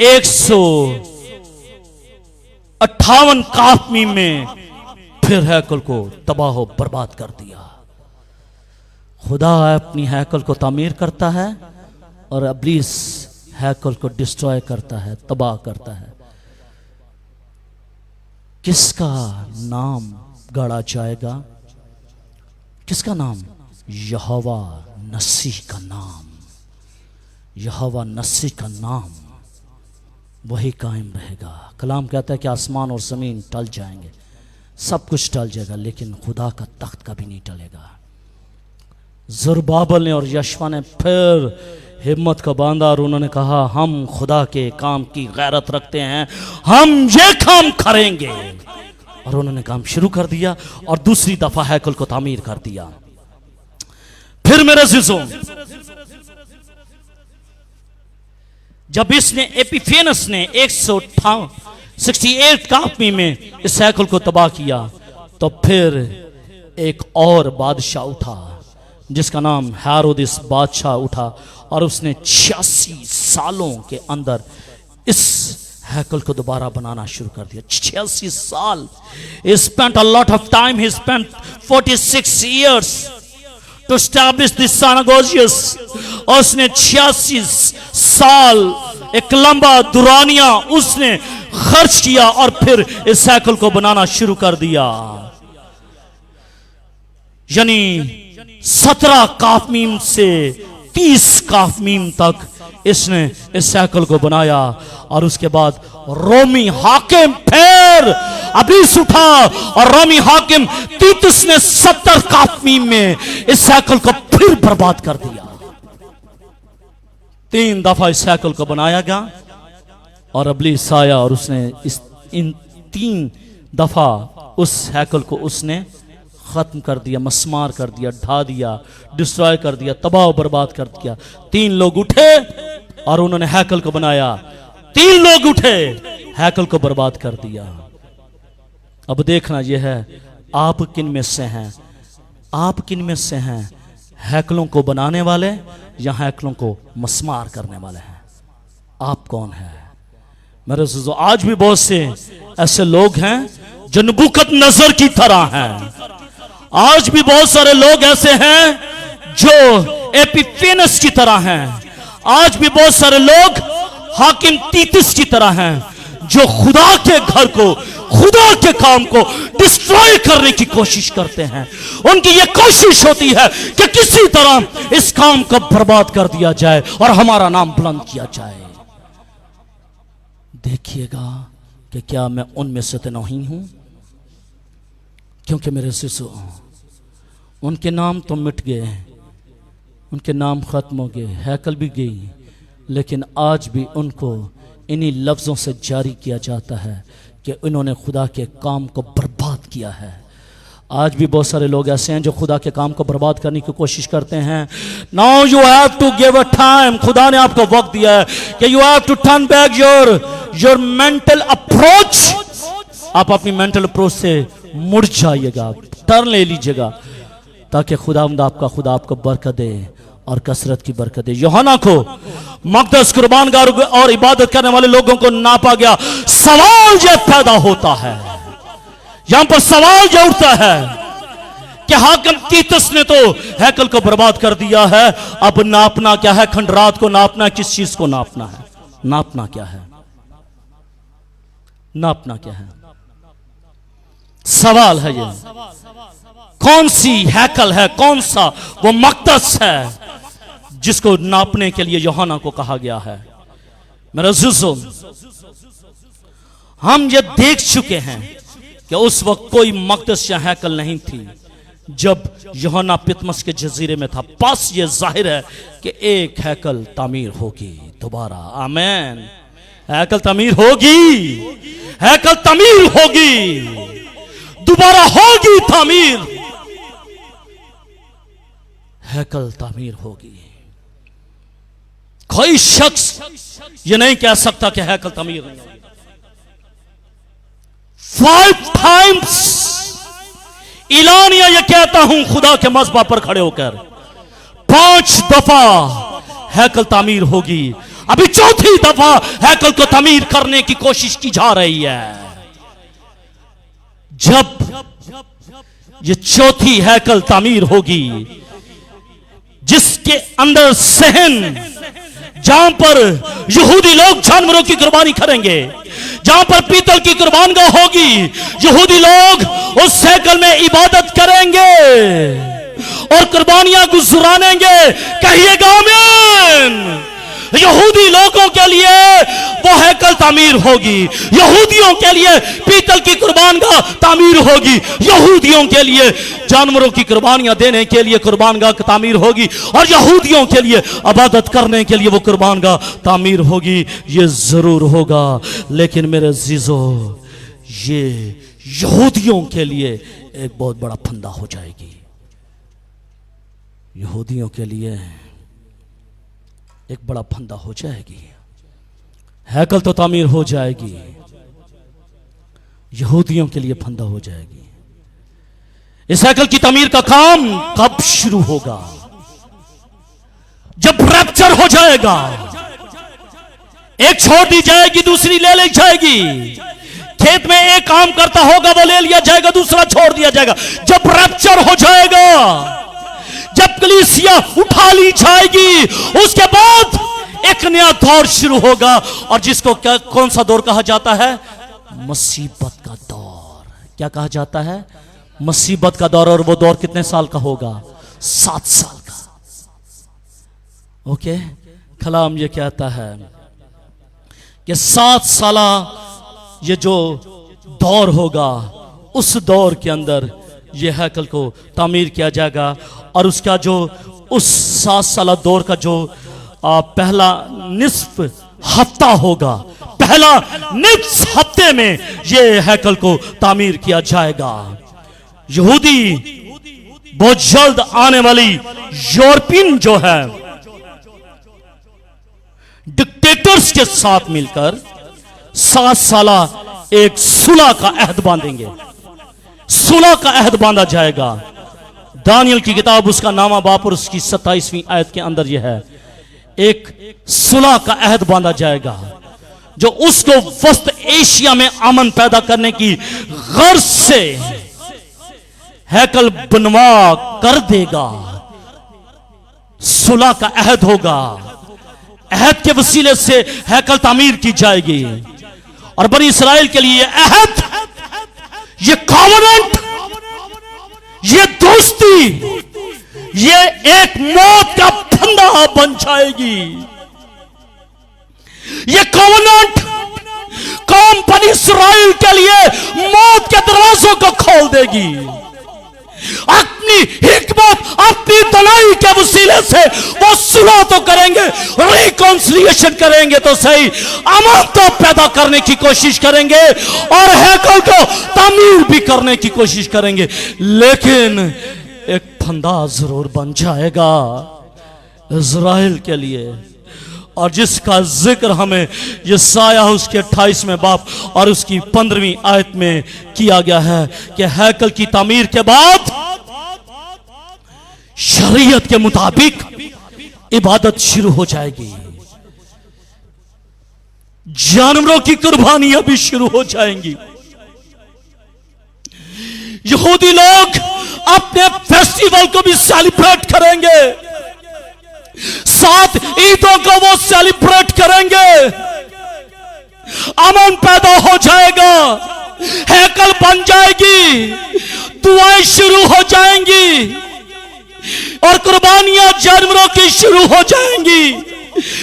158 काफमी में फिर हैकल को तबाह बर्बाद कर दिया। खुदा अपनी हैकल को तामीर करता है और इब्लीस हैकल को डिस्ट्रॉय करता है, तबाह करता है। किसका नाम गाड़ा जाएगा? किसका नाम? यहोवा नसीह का नाम। यहोवा नसीह का नाम वही कायम रहेगा। कलाम कहता है कि आसमान और ज़मीन टल जाएंगे, सब कुछ टल जाएगा, लेकिन खुदा का तख्त कभी नहीं टलेगा। ज़ुरबाबिल ने और यशवा ने फिर हिम्मत का बांधा और उन्होंने कहा, हम खुदा के काम की गैरत रखते हैं, हम ये काम करेंगे। और उन्होंने काम शुरू कर दिया और दूसरी दफा हैकल को तामीर कर दिया। फिर मेरे अज़ीज़ों, जब इसने एपिफेनस ने 168 काफमी में इस हैकल को तबाह किया, तो फिर एक और बादशाह उठा जिसका नाम हेरोदिस बादशाह उठा और उसने 86 सालों के अंदर इस हैकल को दोबारा बनाना शुरू कर दिया। 86 साल। He spent a lot of time. He spent 46 years to establish this synagogue. उसने 86 साल एक लंबा दुरानिया उसने खर्च किया और फिर इस हैकल को बनाना शुरू कर दिया। यानी 17 काफमीम से 30 काफमीम तक इसने इस हैकल को बनाया। और उसके बाद रोमी हाकिम फिर अबीस उठा और रोमी हाकिम तीतुस ने 70 काफमीम में इस हैकल को फिर बर्बाद कर दिया। 3 दफा इस हैकल को बनाया गया और इब्लीस आया और उसने इन 3 दफा उस हैकल को उसने खत्म कर दिया, मस्मार कर दिया, ढा दिया, डिस्ट्रॉय कर दिया, तबाह बर्बाद कर दिया। 3 लोग उठे और उन्होंने हैकल को बनाया। 3 लोग उठे, हैकल को बर्बाद कर दिया। अब देखना यह है, आप किन में से हैं? आप किन में से हैं? हैकलों को बनाने वाले या हैकलों को मस्मार करने वाले हैं? आप कौन है? मेरे अज़ीज़ों, आज भी बहुत से ऐसे लोग हैं जो नबूकदनेस्सर की तरह हैं। आज भी बहुत सारे लोग ऐसे हैं जो एपिफेनस की तरह हैं। आज भी बहुत सारे लोग हाकिम तीतुस की तरह हैं जो खुदा के घर को, खुदा के काम को डिस्ट्रॉय करने की कोशिश करते हैं। उनकी यह कोशिश होती है कि किसी तरह इस काम को बर्बाद कर दिया जाए और हमारा नाम बुलंद किया जाए। देखिएगा कि क्या मैं उनमें से तो नहीं हूं, क्योंकि मेरे शिशु, उनके नाम तो मिट गए, उनके नाम खत्म हो गए, हैकल भी गई, लेकिन आज भी उनको इन्हीं लफ्ज़ों से जारी किया जाता है कि उन्होंने खुदा के काम को बर्बाद किया है। आज भी बहुत सारे लोग ऐसे हैं जो खुदा के काम को बर्बाद करने की कोशिश करते हैं। Now you have to give a time, खुदा ने आपको वक्त दिया है कि you have to turn back your mental approach. आप अपनी मेंटल अप्रोच से मुड़ जाइएगा, टर्न ले लीजिएगा, ताकि खुदावंद आपको बरकत दे और कसरत की बरकत दे। यूहन्ना को मक़दस कुर्बानगार और इबादत करने वाले लोगों को नापा गया। सवाल यह पैदा होता है, यहां पर सवाल यह उठता है कि हाकिम तीतुस ने तो हैकल को बर्बाद कर दिया है, अब नापना क्या है? खंडरात को नापना, किस चीज को नापना है? नापना क्या है? नापना क्या है? सवाल है ये। कौन सी हैकल है, कौन सा वो मक़दस है जिसको नापने के लिए यूहन्ना को कहा गया है? मेरे अज़ीज़ों, हम ये देख चुके हैं कि उस वक्त कोई मक़दस या हैकल नहीं थी जब यूहन्ना पितमस के जजीरे में था। बस ये जाहिर है कि एक हैकल तामीर होगी दोबारा। आमीन। हैकल तामीर होगी, हैकल तामीर होगी, दोबारा होगी तामीर, हैकल तामीर होगी। कोई शख्स ये नहीं कह सकता कि हैकल तामीर नहीं होगी। 5 टाइम्स इलानिया ये कहता हूं खुदा के मज़बा पर खड़े होकर, 5 दफा हैकल तामीर होगी। अभी 4थी दफा हैकल को तामीर करने की कोशिश की जा रही है। जब ये 4थी हैकल तामीर होगी, जिसके अंदर सहन, जहां पर यहूदी लोग जानवरों की कुर्बानी करेंगे, जहां पर पीतल की कुर्बानगाह होगी, यहूदी लोग उस हैकल में इबादत करेंगे और कुर्बानियां गुजरानेंगे। कहिएगा आमीन। यहूदी लोगों के लिए वो हैकल तामीर होगी, यहूदियों के लिए पीतल की कुर्बानगाह तामीर होगी, यहूदियों के लिए जानवरों की कुर्बानियां देने के लिए कुर्बानगाह तामीर होगी, और यहूदियों के लिए इबादत करने के लिए वो कुर्बानगाह तामीर होगी। ये जरूर होगा, लेकिन मेरे अज़ीज़ों, ये यहूदियों के लिए एक बहुत बड़ा फंदा हो जाएगी। यहूदियों के लिए एक बड़ा फंदा हो जाएगी। हैकल तो तामीर हो जाएगी, यहूदियों के लिए फंदा हो जाएगी। इस हैकल की तामीर का काम कब शुरू होगा? जब रैप्चर हो जाएगा। एक छोड़ दी जाएगी, दूसरी ले ली जाएगी। खेत में एक काम करता होगा, वो ले लिया जाएगा, दूसरा छोड़ दिया जाएगा। जब रैप्चर हो जाएगा, जब कलीसिया उठा ली जाएगी, उसके बाद एक नया दौर शुरू होगा, और जिसको कौन सा दौर कहा जाता है? मुसीबत का दौर। क्या कहा जाता है? मुसीबत का दौर। और वो दौर कितने साल का होगा? 7 साल का। ओके, कलाम ये कहता है कि 7 साल ये जो दौर होगा, उस दौर के अंदर ये हैकल को तामीर किया जाएगा। और उसका जो उस 7 साल दौर का जो पहला निस्फ हफ्ता होगा, पहला निस्फ हफ्ते में ये हैकल को तामीर किया जाएगा। यहूदी बहुत जल्द आने वाली यूरोपियन जो है डिक्टेटर्स के साथ मिलकर 7 साल एक सुलह का अहद बांधेंगे। सुलह का अहद बांधा जाएगा। दानियल की किताब उसका नामा बाप और उसकी 27वीं आयत के अंदर यह है एक सुलह का अहद बांधा जाएगा जो उसको वस्त एशिया में अमन पैदा करने की गर्ज से हैकल बनवा कर देगा। सुलह का अहद होगा, अहद के वसीले से हैकल तामीर की जाएगी और बनी इस्राएल के लिए अहद, ये कॉवेनेंट, ये दोस्ती, ये एक मौत का फंदा बन जाएगी। ये कॉवेनेंट कौम बनी इस्राएल के लिए मौत के दरवाजों को खोल देगी। अपनी हिकमत, अपनी दलाई के वसीले से वो सुलह तो करेंगे, रिकॉन्सिलिएशन करेंगे तो सही, अमन तो पैदा करने की कोशिश करेंगे और हैकल को तामीर भी करने की कोशिश करेंगे। लेकिन एक फंदा जरूर बन जाएगा इज़राइल के लिए, और जिसका जिक्र हमें यशायाह उसके 28वें बाब और उसकी 15वीं आयत में किया गया है कि हैकल की तामीर के बाद शरीयत के मुताबिक इबादत शुरू हो जाएगी, जानवरों की कुर्बानियां भी शुरू हो जाएंगी। यहूदी लोग अपने फेस्टिवल को भी सेलिब्रेट करेंगे, 7 ईदों को वो सेलिब्रेट करेंगे, अमन पैदा हो जाएगा, हैकल बन जाएगी, दुआएं शुरू हो जाएंगी और कुर्बानियां जानवरों की शुरू हो जाएंगी।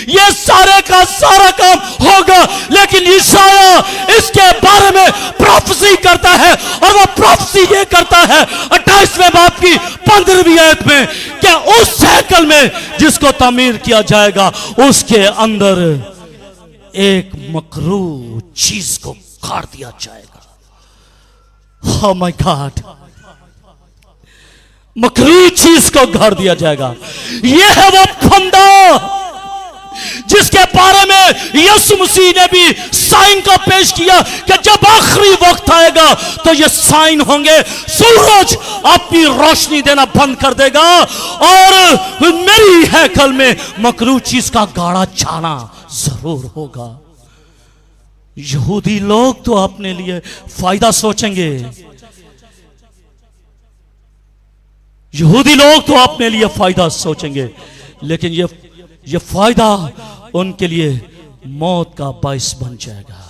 ये सारे का सारा काम होगा। लेकिन यशायाह इसके बारे में प्रोफेसी करता है और वो प्रोफेसी ये करता है 28वें बाब की 15वीं आयत में कि उस हैकल में जिसको तामीर किया जाएगा उसके अंदर एक मकरूह चीज को गाड़ दिया जाएगा। ओह माय गॉड, मकरूह चीज को गाड़ दिया जाएगा। यह है वो फंदा जिसके बारे में यीशु मसीह ने भी साइन का पेश किया कि जब आखिरी वक्त आएगा तो ये साइन होंगे, सूरज अपनी रोशनी देना बंद कर देगा और मेरी हैकल में मकरूह चीज का गाढ़ा जाना जरूर होगा। यहूदी लोग तो अपने लिए फायदा सोचेंगे, यहूदी लोग तो अपने लिए फायदा सोचेंगे, लेकिन ये फायदा उनके लिए मौत का बाइस बन जाएगा।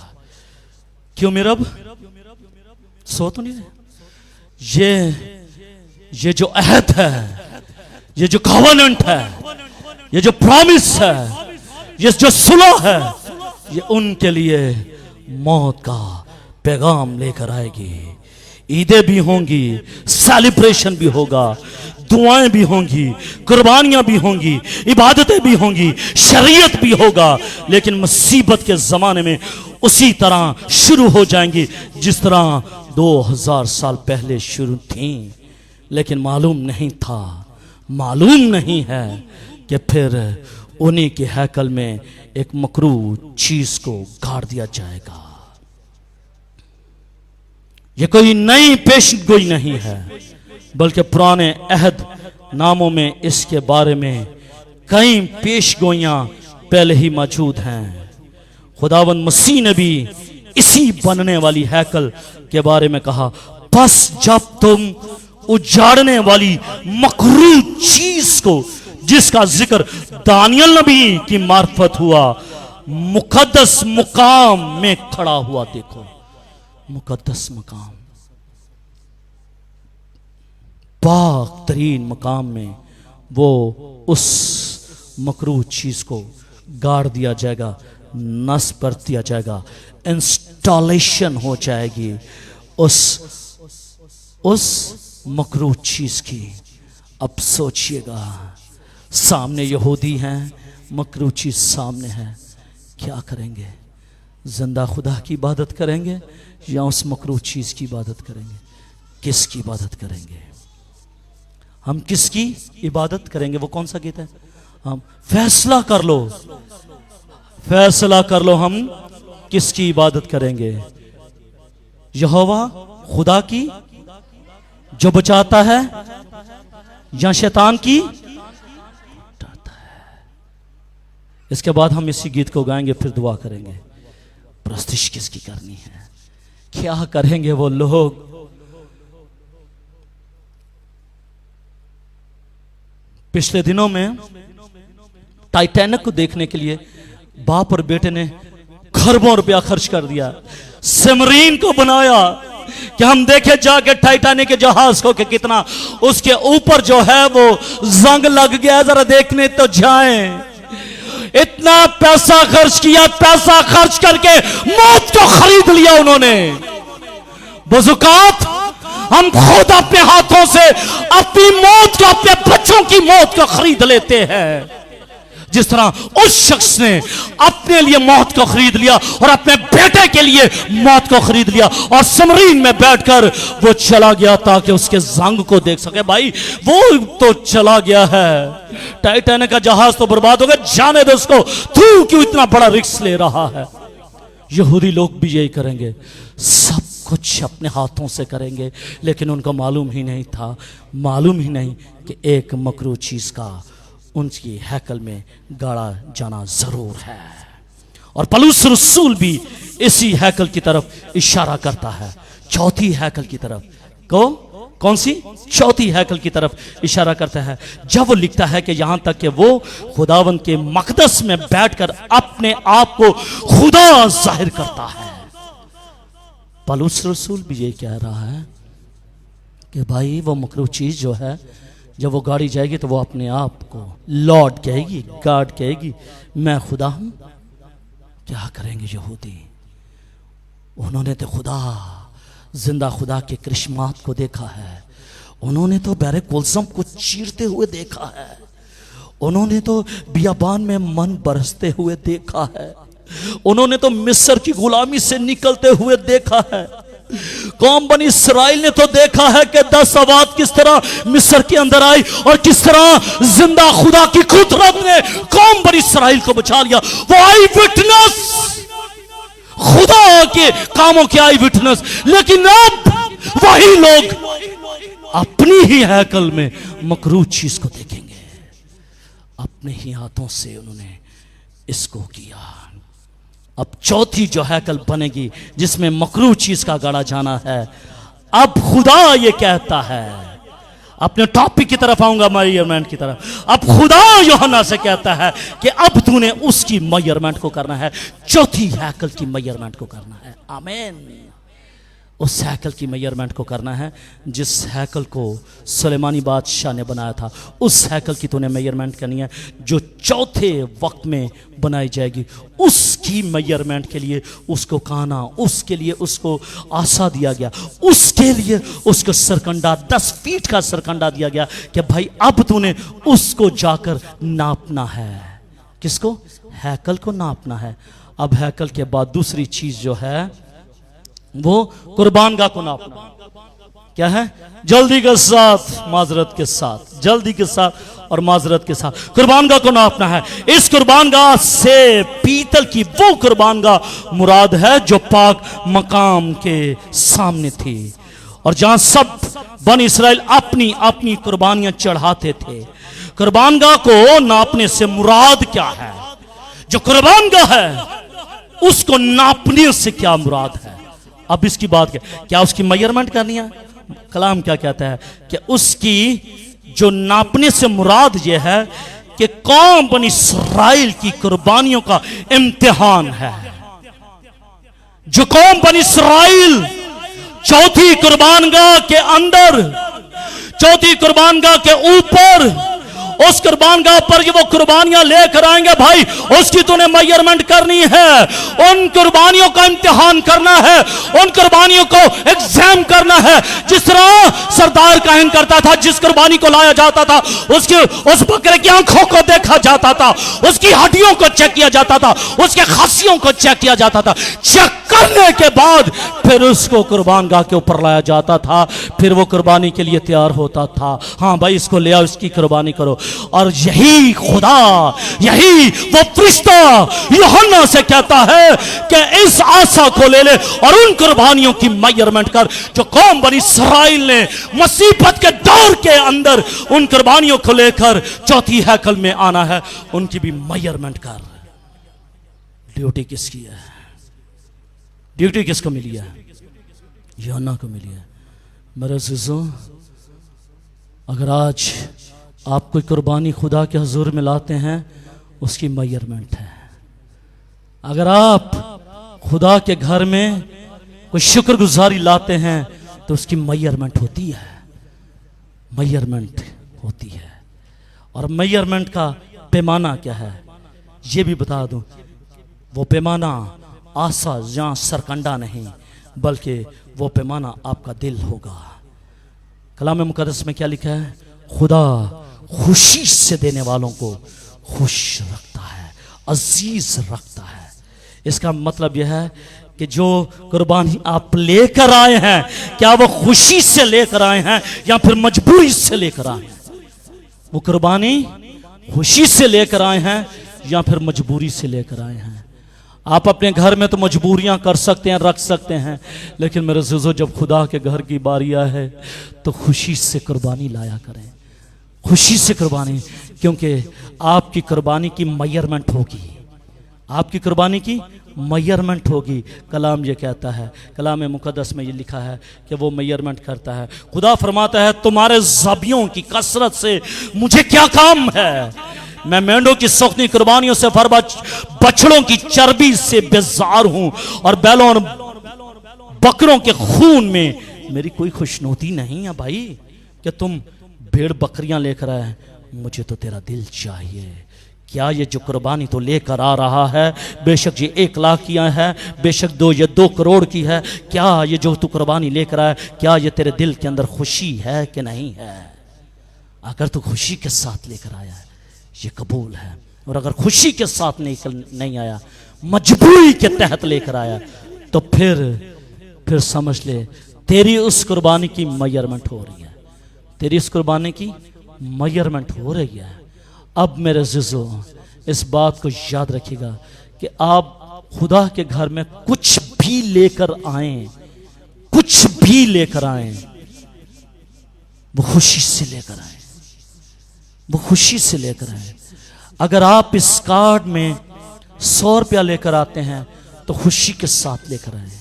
क्यों मेरे रब सो तो नहीं रहे? ये जो अहद है, ये जो कॉवेनेंट है, ये जो प्रॉमिस है, ये जो सुलह है, ये उनके लिए मौत का पैगाम लेकर आएगी। ईदें भी होंगी, सेलिब्रेशन भी होगा, दुआएं भी होंगी, कुर्बानियां भी होंगी, इबादतें भी होंगी, शरीयत भी होगा, लेकिन मुसीबत के जमाने में उसी तरह शुरू हो जाएंगी जिस तरह 2000 साल पहले शुरू थी। लेकिन मालूम नहीं था, मालूम नहीं है कि फिर उन्हीं के हैकल में एक मकरूह चीज को गाड़ दिया जाएगा। ये कोई नई पेशगोई नहीं है, बल्कि पुराने अहद नामों में इसके बारे में कई पेशगोइयां पहले ही मौजूद हैं। खुदावंद मसीह ने भी इसी बनने वाली हैकल के बारे में कहा, बस जब तुम उजाड़ने वाली मकरूह चीज को, जिसका जिक्र दानियल नबी की मार्फत हुआ, मुकद्दस मुकाम में खड़ा हुआ, देखो मुकद्दस मकाम, पाक तरीन मकाम में वो उस मकरूह चीज को गाड़ दिया जाएगा, नस्ब कर दिया जाएगा, इंस्टॉलेशन हो जाएगी उस मकरूह चीज की। अब सोचिएगा, सामने यहूदी हैं, मकरूह चीज सामने है, क्या करेंगे? जिंदा खुदा की इबादत करेंगे या उस मकरूह चीज की इबादत करेंगे? किसकी इबादत करेंगे? हम किसकी इबादत करेंगे? वो कौन सा गीत है? हम फैसला कर लो, फैसला कर लो, हम किसकी इबादत करेंगे? यहोवा खुदा की जो बचाता है, या शैतान की? इसके बाद हम इसी गीत को गाएंगे, फिर दुआ करेंगे। प्रस्तिश किसकी करनी है, क्या करेंगे वो लोग। पिछले दिनों में टाइटैनिक को देखने के लिए बाप और बेटे ने खरबों रुपया खर्च कर दिया, सबमरीन को बनाया कि हम देखे जाके टाइटैनिक के जहाज को कि कितना उसके ऊपर जो है वो जंग लग गया, जरा देखने तो जाएं। इतना पैसा खर्च किया, पैसा खर्च करके मौत को खरीद लिया उन्होंने। बुजुर्गात, हम खुद अपने हाथों से अपनी मौत को, अपने बच्चों की मौत को खरीद लेते हैं। जिस तरह उस शख्स ने अपने लिए मौत को खरीद लिया और अपने बेटे के लिए मौत को खरीद लिया और सबमरीन में बैठकर वो चला गया ताकि उसके जंग को देख सके। भाई वो तो चला गया है, टाइटैनिक का जहाज तो बर्बाद हो गया, जाने दो उसको, तू क्यों इतना बड़ा रिस्क ले रहा है। यहूदी लोग भी यही करेंगे, सब कुछ अपने हाथों से करेंगे, लेकिन उनको मालूम ही नहीं था, मालूम ही नहीं कि एक मकरूह चीज का उनकी हैकल में गाड़ा जाना जरूर है। और पौलुस रसूल भी इसी हैकल की तरफ इशारा करता है, चौथी हैकल की तरफ। कौन सी चौथी हैकल की तरफ इशारा करता है, जब वो लिखता है कि यहां तक कि वो खुदावंद के मकदस में बैठकर अपने आप को खुदा जाहिर करता है। पौलुस रसूल भी ये कह रहा है कि भाई वो मकरूह चीज जो है, जब वो गाड़ी जाएगी तो वो अपने आप को लॉर्ड कहेगी, गॉड कहेगी, मैं खुदा हूं। क्या करेंगे यहूदी, उन्होंने तो खुदा, जिंदा खुदा के करिश्मात को देखा है, उन्होंने तो बैरे कुलसम को चीरते हुए देखा है, उन्होंने तो बियाबान में मन बरसते हुए देखा है, उन्होंने तो मिस्र की गुलामी से निकलते हुए देखा है। कौम बनी इसराइल ने तो देखा है कि 10 आवाज किस तरह मिस्र के अंदर आई और किस तरह जिंदा खुदा की कुदरत ने कौम बनी इसराइल को बचा लिया। वो आई विटनेस, खुदा के कामों के आई विटनेस। लेकिन अब वही लोग अपनी ही हैकल में मकरूह चीज को देखेंगे, अपने ही हाथों से उन्होंने इसको किया। अब चौथी जो हैकल बनेगी जिसमें मकरूह चीज का गाड़ा जाना है। अब खुदा ये कहता है, अपने टॉपिक की तरफ आऊंगा, मेजरमेंट की तरफ। अब खुदा यूहन्ना से कहता है कि अब तूने उसकी मेजरमेंट को करना है, चौथी हैकल की मेजरमेंट को करना है। आमीन। उस हैकल की मेजरमेंट को करना है जिस हैकल को सुलेमानी बादशाह ने बनाया था। उस हैकल की तूने मेजरमेंट करनी है जो चौथे वक्त में बनाई जाएगी। उसकी मेजरमेंट के लिए उसको काना, उसके लिए उसको आसा दिया गया, उसके लिए उसको सरकंडा 10 फीट का सरकंडा दिया गया कि भाई अब तूने उसको जाकर नापना है। किसको? हैकल को नापना है। अब हैकल के बाद दूसरी चीज जो है वो कुर्बानगाह को नापना। क्या है? जल्दी के साथ, माजरत के साथ, जल्दी के साथ और माजरत के साथ कुर्बानगाह को नापना है। इस कुर्बानगाह से पीतल की वो कुर्बानगाह मुराद है जो पाक मकाम के सामने थी और जहां सब बनी इसराइल अपनी अपनी कुर्बानियां चढ़ाते थे। कुर्बानगाह को नापने से मुराद क्या है? जो कुर्बानगाह है उसको नापने से क्या मुराद है? अब इसकी बात क्या उसकी मेजरमेंट करनी है? कलाम क्या कहता है कि उसकी जो नापने से मुराद यह है कि कौम बनी इसराइल की कुर्बानियों का इम्तिहान है। जो कौम बनी इसराइल चौथी कुर्बानगाह के अंदर, चौथी कुर्बानगाह के ऊपर, उस कुर्बानगाह पर वो कुर्बानियां लेकर आएंगे, भाई उसकी तूने मेजरमेंट करनी है, उन कुर्बानियों का इम्तिहान करना है, उन कुर्बानियों को एग्जाम करना है। जिस तरह सरदार कायन करता था, जिस कुर्बानी को लाया जाता था उसकी उस बकरे की आंखों को देखा जाता था, उसकी हड्डियों को चेक किया जाता था, उसके खस्सियों को चेक किया जाता था। चेक करने के बाद फिर उसको कुर्बानगाह के ऊपर लाया जाता था, फिर वो कुर्बानी के लिए तैयार होता था। हाँ भाई इसको ले आओ, इसकी कुर्बानी करो। और यही खुदा, यही वो फरिश्ता यूहन्ना से कहता है कि इस आशा को ले ले और उन कुर्बानियों की मेजरमेंट कर जो कौम बनी इसराइल ने मुसीबत के दौर के अंदर उन कुर्बानियों को लेकर चौथी हैकल में आना है, उनकी भी मेजरमेंट कर। ड्यूटी किसकी है? ड्यूटी किसको मिली है? यूहन्ना को मिली है। मेरे अज़ीज़ों, अगर आज आप कोई कुर्बानी खुदा के हुजूर में लाते हैं, उसकी मेजरमेंट है। अगर आप खुदा के घर में कोई शुक्रगुजारी लाते हैं तो उसकी मेजरमेंट होती है, मेजरमेंट होती है। और मेजरमेंट का पैमाना क्या है ये भी बता दूं। वो पैमाना आसा या सरकंडा नहीं, बल्कि वो पैमाना आपका दिल होगा। कलाम मुकद्दस में क्या लिखा है? खुदा खुशी से देने वालों को खुश रखता है, अजीज रखता है। इसका मतलब यह है कि जो कुर्बानी आप लेकर आए हैं, क्या वो खुशी से लेकर आए हैं या फिर मजबूरी से लेकर आए हैं? वो कुर्बानी खुशी से लेकर आए हैं या फिर मजबूरी से लेकर आए हैं? आप अपने घर में तो मजबूरियां कर सकते हैं, रख सकते हैं, लेकिन मेरे अज़ीज़ों, जब खुदा के घर की बारी आए तो खुशी से कुर्बानी लाया करें, खुशी से कुर्बानी, क्योंकि आपकी कुर्बानी की मेजरमेंट होगी, आपकी कुर्बानी की मेजरमेंट होगी। कलाम ये कहता है, कलाम मुकद्दस में ये लिखा है कि वो मेजरमेंट करता है। खुदा फरमाता है, तुम्हारे ज़बियों की कसरत से मुझे क्या काम है? मैं मेंढों की सोखनी कुर्बानियों से फरबा बछड़ों की चर्बी से बेजार हूं, और बैलों और बकरों के खून में मेरी कोई खुशनुदी नहीं है। भाई, कि तुम भेड़ बकरियां लेकर आए, मुझे तो तेरा दिल चाहिए। क्या ये जो कुर्बानी तो लेकर आ रहा है, बेशक ये 1 लाख की है, बेशक 2 करोड़ की है, क्या ये जो तू कुर्बानी लेकर आया, क्या ये तेरे दिल के अंदर खुशी है कि नहीं है? अगर तू खुशी के साथ लेकर आया है, ये कबूल है। और अगर खुशी के साथ नहीं आया, मजबूरी के तहत लेकर आया, तो फिर समझ ले तेरी उस कुर्बानी की मेजरमेंट हो रही है, तेरी उस कुर्बानी की मेजरमेंट हो रही है। अब मेरे अज़ीज़ों, इस बात को याद रखिएगा कि आप खुदा के घर में कुछ भी लेकर आए, कुछ भी लेकर आए, वो खुशी से लेकर आए, वो खुशी से लेकर आए। अगर आप इस कार्ड में 100 रुपया लेकर आते हैं तो खुशी के साथ लेकर आए।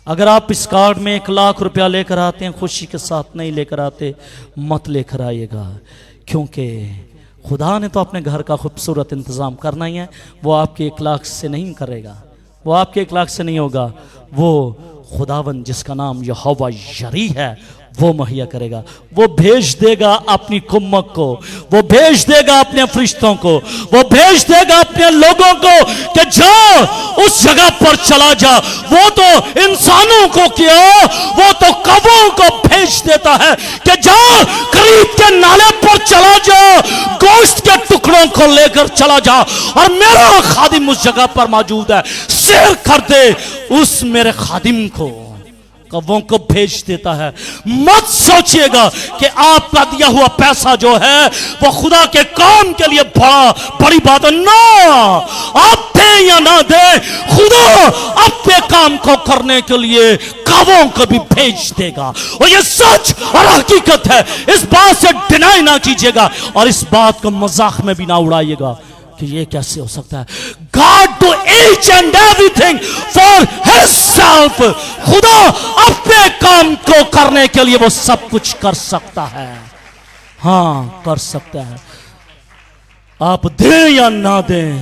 अगर आप इस कार्ड में 1 लाख रुपया लेकर आते हैं, खुशी के साथ नहीं लेकर आते, मत लेकर आइएगा, क्योंकि खुदा ने तो अपने घर का खूबसूरत इंतज़ाम करना ही है। वो आपके 1 लाख से नहीं करेगा, वो आपके 1 लाख से नहीं होगा, वो खुदावन जिसका नाम यहोवा यरी है वो मुहैया करेगा। वो भेज देगा अपनी कुम्मक को, वो भेज देगा अपने फरिश्तों को, वो भेज देगा अपने लोगों को कि जाओ उस जगह पर चला जा। वो तो इंसानों को किया, वो तो कौवों को भेज देता है कि जाओ करीब के नाले पर चला जाओ, गोश्त के टुकड़ों को लेकर चला जा, और मेरा खादिम उस जगह पर मौजूद है, शेयर कर दे उस मेरे खादिम को। कौवों को भेज देता है। मत सोचिएगा कि आपका दिया हुआ पैसा जो है वो खुदा के काम के लिए बड़ी बात है। ना, आप दे या ना दे, खुदा अपने काम को करने के लिए कौवों को भी भेज देगा। और ये सच और हकीकत है, इस बात से डिनाई ना कीजिएगा और इस बात को मजाक में भी ना उड़ाइएगा कि ये कैसे हो सकता है। God do each and everything for himself। खुदा अपने काम को करने के लिए वो सब कुछ कर सकता है, हाँ कर सकता है। आप दें या ना दें,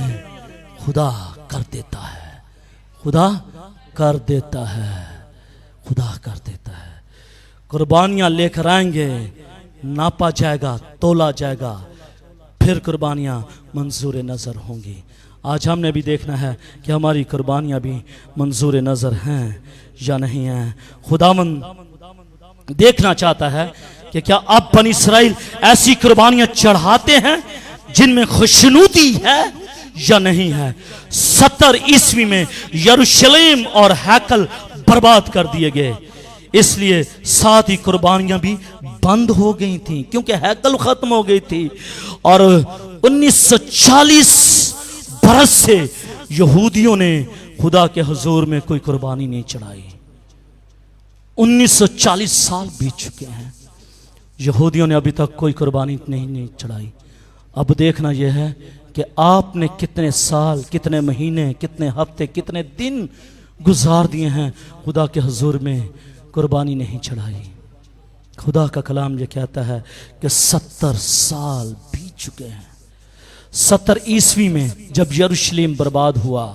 खुदा कर देता है, खुदा कर देता है, खुदा कर देता है। कुर्बानियां लेकर आएंगे, नापा जाएगा, तोला जाएगा, फिर कुर्बानियां मंजूर नज़र होंगी। आज हमने भी देखना है कि हमारी कुर्बानियां भी मंजूर नज़र हैं या नहीं हैं। खुदावंद देखना चाहता है कि क्या अब बनी इस्राइल ऐसी कुर्बानियां चढ़ाते हैं जिनमें खुशनुदी है या नहीं है। 70 ईस्वी में यरूशलेम और हैकल बर्बाद कर दिए गए, इसलिए साथ ही कुर्बानियां भी बंद हो गई थी, क्योंकि हैकल खत्म हो गई थी। और 1940 बरस से यहूदियों ने खुदा के हुजूर में कोई कुर्बानी नहीं चढ़ाई। 1940 साल बीत चुके हैं, यहूदियों ने अभी तक कोई कुर्बानी नहीं चढ़ाई। अब देखना यह है कि आपने कितने साल, कितने महीने, कितने हफ्ते, कितने दिन गुजार दिए हैं खुदा के हुजूर में कुर्बानी नहीं चढ़ाई। खुदा का कलाम ये कहता है कि 70 साल बीत चुके हैं। 70 ईस्वी में जब यरूशलेम बर्बाद हुआ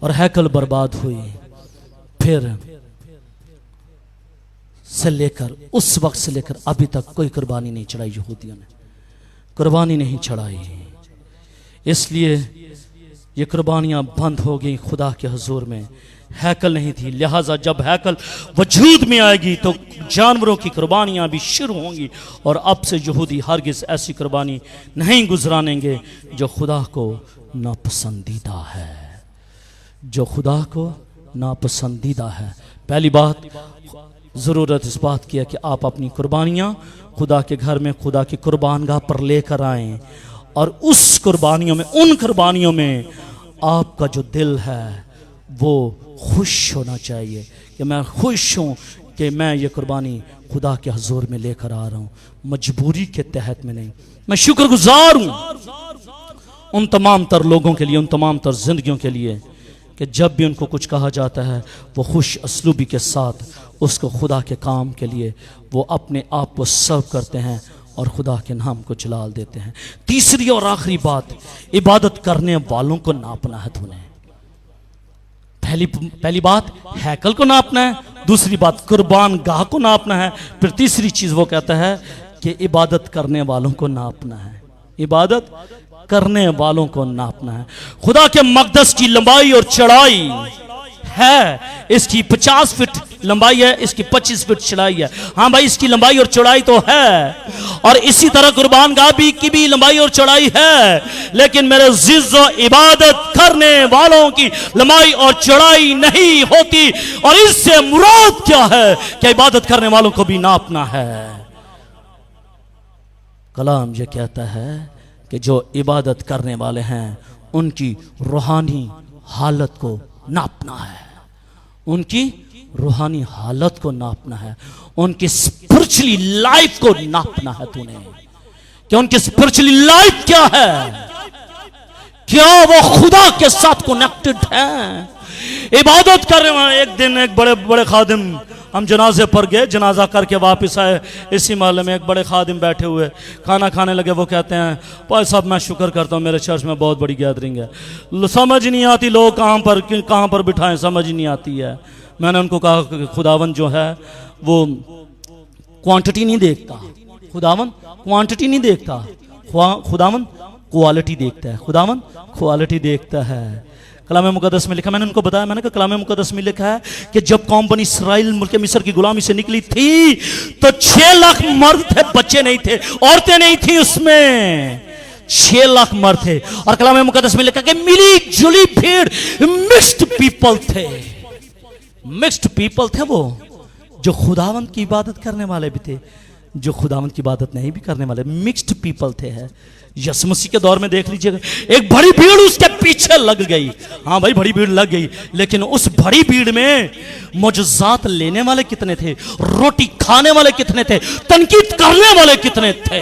और हैकल बर्बाद हुई, फिर से लेकर उस वक्त से लेकर अभी तक कोई कुर्बानी नहीं चढ़ाई। यहूदियों ने कुर्बानी नहीं चढ़ाई, इसलिए ये कुर्बानियां बंद हो गई खुदा के हुजूर में। हैकल नहीं थी, लिहाजा जब हैकल वजूद में आएगी तो जानवरों की कुर्बानियां भी शुरू होंगी। और अब से यहूदी हरगिज ऐसी कुर्बानी नहीं गुजरानेंगे जो खुदा को नापसंदीदा है, जो खुदा को नापसंदीदा है। पहली बात, ज़रूरत इस बात की है कि आप अपनी कुर्बानियां खुदा के घर में, खुदा की कुर्बानगाह पर लेकर आएं, और उस कुर्बानियों में, उन कुर्बानियों में आपका जो दिल है वो खुश होना चाहिए कि मैं खुश हूँ कि मैं ये कुर्बानी खुदा के हुजूर में लेकर आ रहा हूँ, मजबूरी के तहत में नहीं। मैं शुक्रगुजार हूँ उन तमाम तर लोगों के लिए, उन तमाम तर जिंदगियों के लिए कि जब भी उनको कुछ कहा जाता है वो खुश असलूबी के साथ उसको खुदा के काम के लिए वो अपने आप को सर्व करते हैं और खुदा के नाम को जलाल देते हैं। तीसरी और आखिरी बात, इबादत करने वालों को नापना है तूने। पहली बात हैकल को नापना है, दूसरी बात कुर्बान गाह को नापना है, फिर तीसरी चीज वो कहता है कि इबादत करने वालों को नापना है। इबादत करने वालों को नापना है। खुदा के मकदस की लंबाई और चौड़ाई है, इसकी 50 फीट लंबाई है, इसकी 25 फीट चौड़ाई है। हाँ भाई, इसकी लंबाई और चौड़ाई तो है, और इसी तरह कुर्बान गाह की भी लंबाई और चौड़ाई है, लेकिन मेरे जिज़्ज़ो इबादत करने वालों की लंबाई और चौड़ाई नहीं होती। और इससे मुराद क्या है कि इबादत करने वालों को भी नापना है। कलाम यह कहता है कि जो इबादत करने वाले हैं उनकी रूहानी हालत को नापना है, उनकी रूहानी हालत को नापना है, उनकी स्पिरिचुअली लाइफ को नापना है तूने कि उनकी स्पिरिचुअली लाइफ क्या है, क्या वो खुदा के साथ कनेक्टेड है। इबादत करने वाले, एक दिन एक बड़े बड़े खादिम, हम जनाजे पर गए, जनाजा करके वापस आए, इसी महल में एक बड़े खादिम बैठे हुए खाना खाने लगे। वो कहते हैं, भाई साहब मैं शुक्र करता हूँ मेरे चर्च में बहुत बड़ी गैदरिंग है, समझ नहीं आती लोग कहाँ पर बिठाएं, समझ नहीं आती है। मैंने उनको कहा कि खुदावन जो है वो क्वांटिटी नहीं देखता, खुदावन क्वांटिटी नहीं देखता, खुदावन क्वालिटी देखता है, खुदावन क्वालिटी देखता है। कलाम मुकद्दस में लिखा, मैंने उनको बताया, मैंने कहा कलाम मुकद्दस में लिखा है कि जब कौम बनी इसराइल मुल्क मिस्र की गुलामी से निकली थी तो 6 लाख मर्द थे, बच्चे नहीं थे, औरतें नहीं थी, उसमें 6 लाख मर्द थे। और कलाम मुकद्दस में लिखा कि मिली जुली भीड़, मिक्स्ड पीपल थे, मिक्स्ड पीपल थे वो जो खुदावंत की इबादत करने वाले भी थे, जो खुदावंत की इबादत नहीं भी करने वाले, मिक्स्ड पीपल थे। है यसु मसीह के दौर में देख लीजिएगा, एक बड़ी भीड़ उसके पीछे लग गई। हाँ भाई, बड़ी भीड़ लग गई, लेकिन उस बड़ी भीड़ में मुजज़ात लेने वाले कितने थे, रोटी खाने वाले कितने थे, तनकीद करने वाले कितने थे।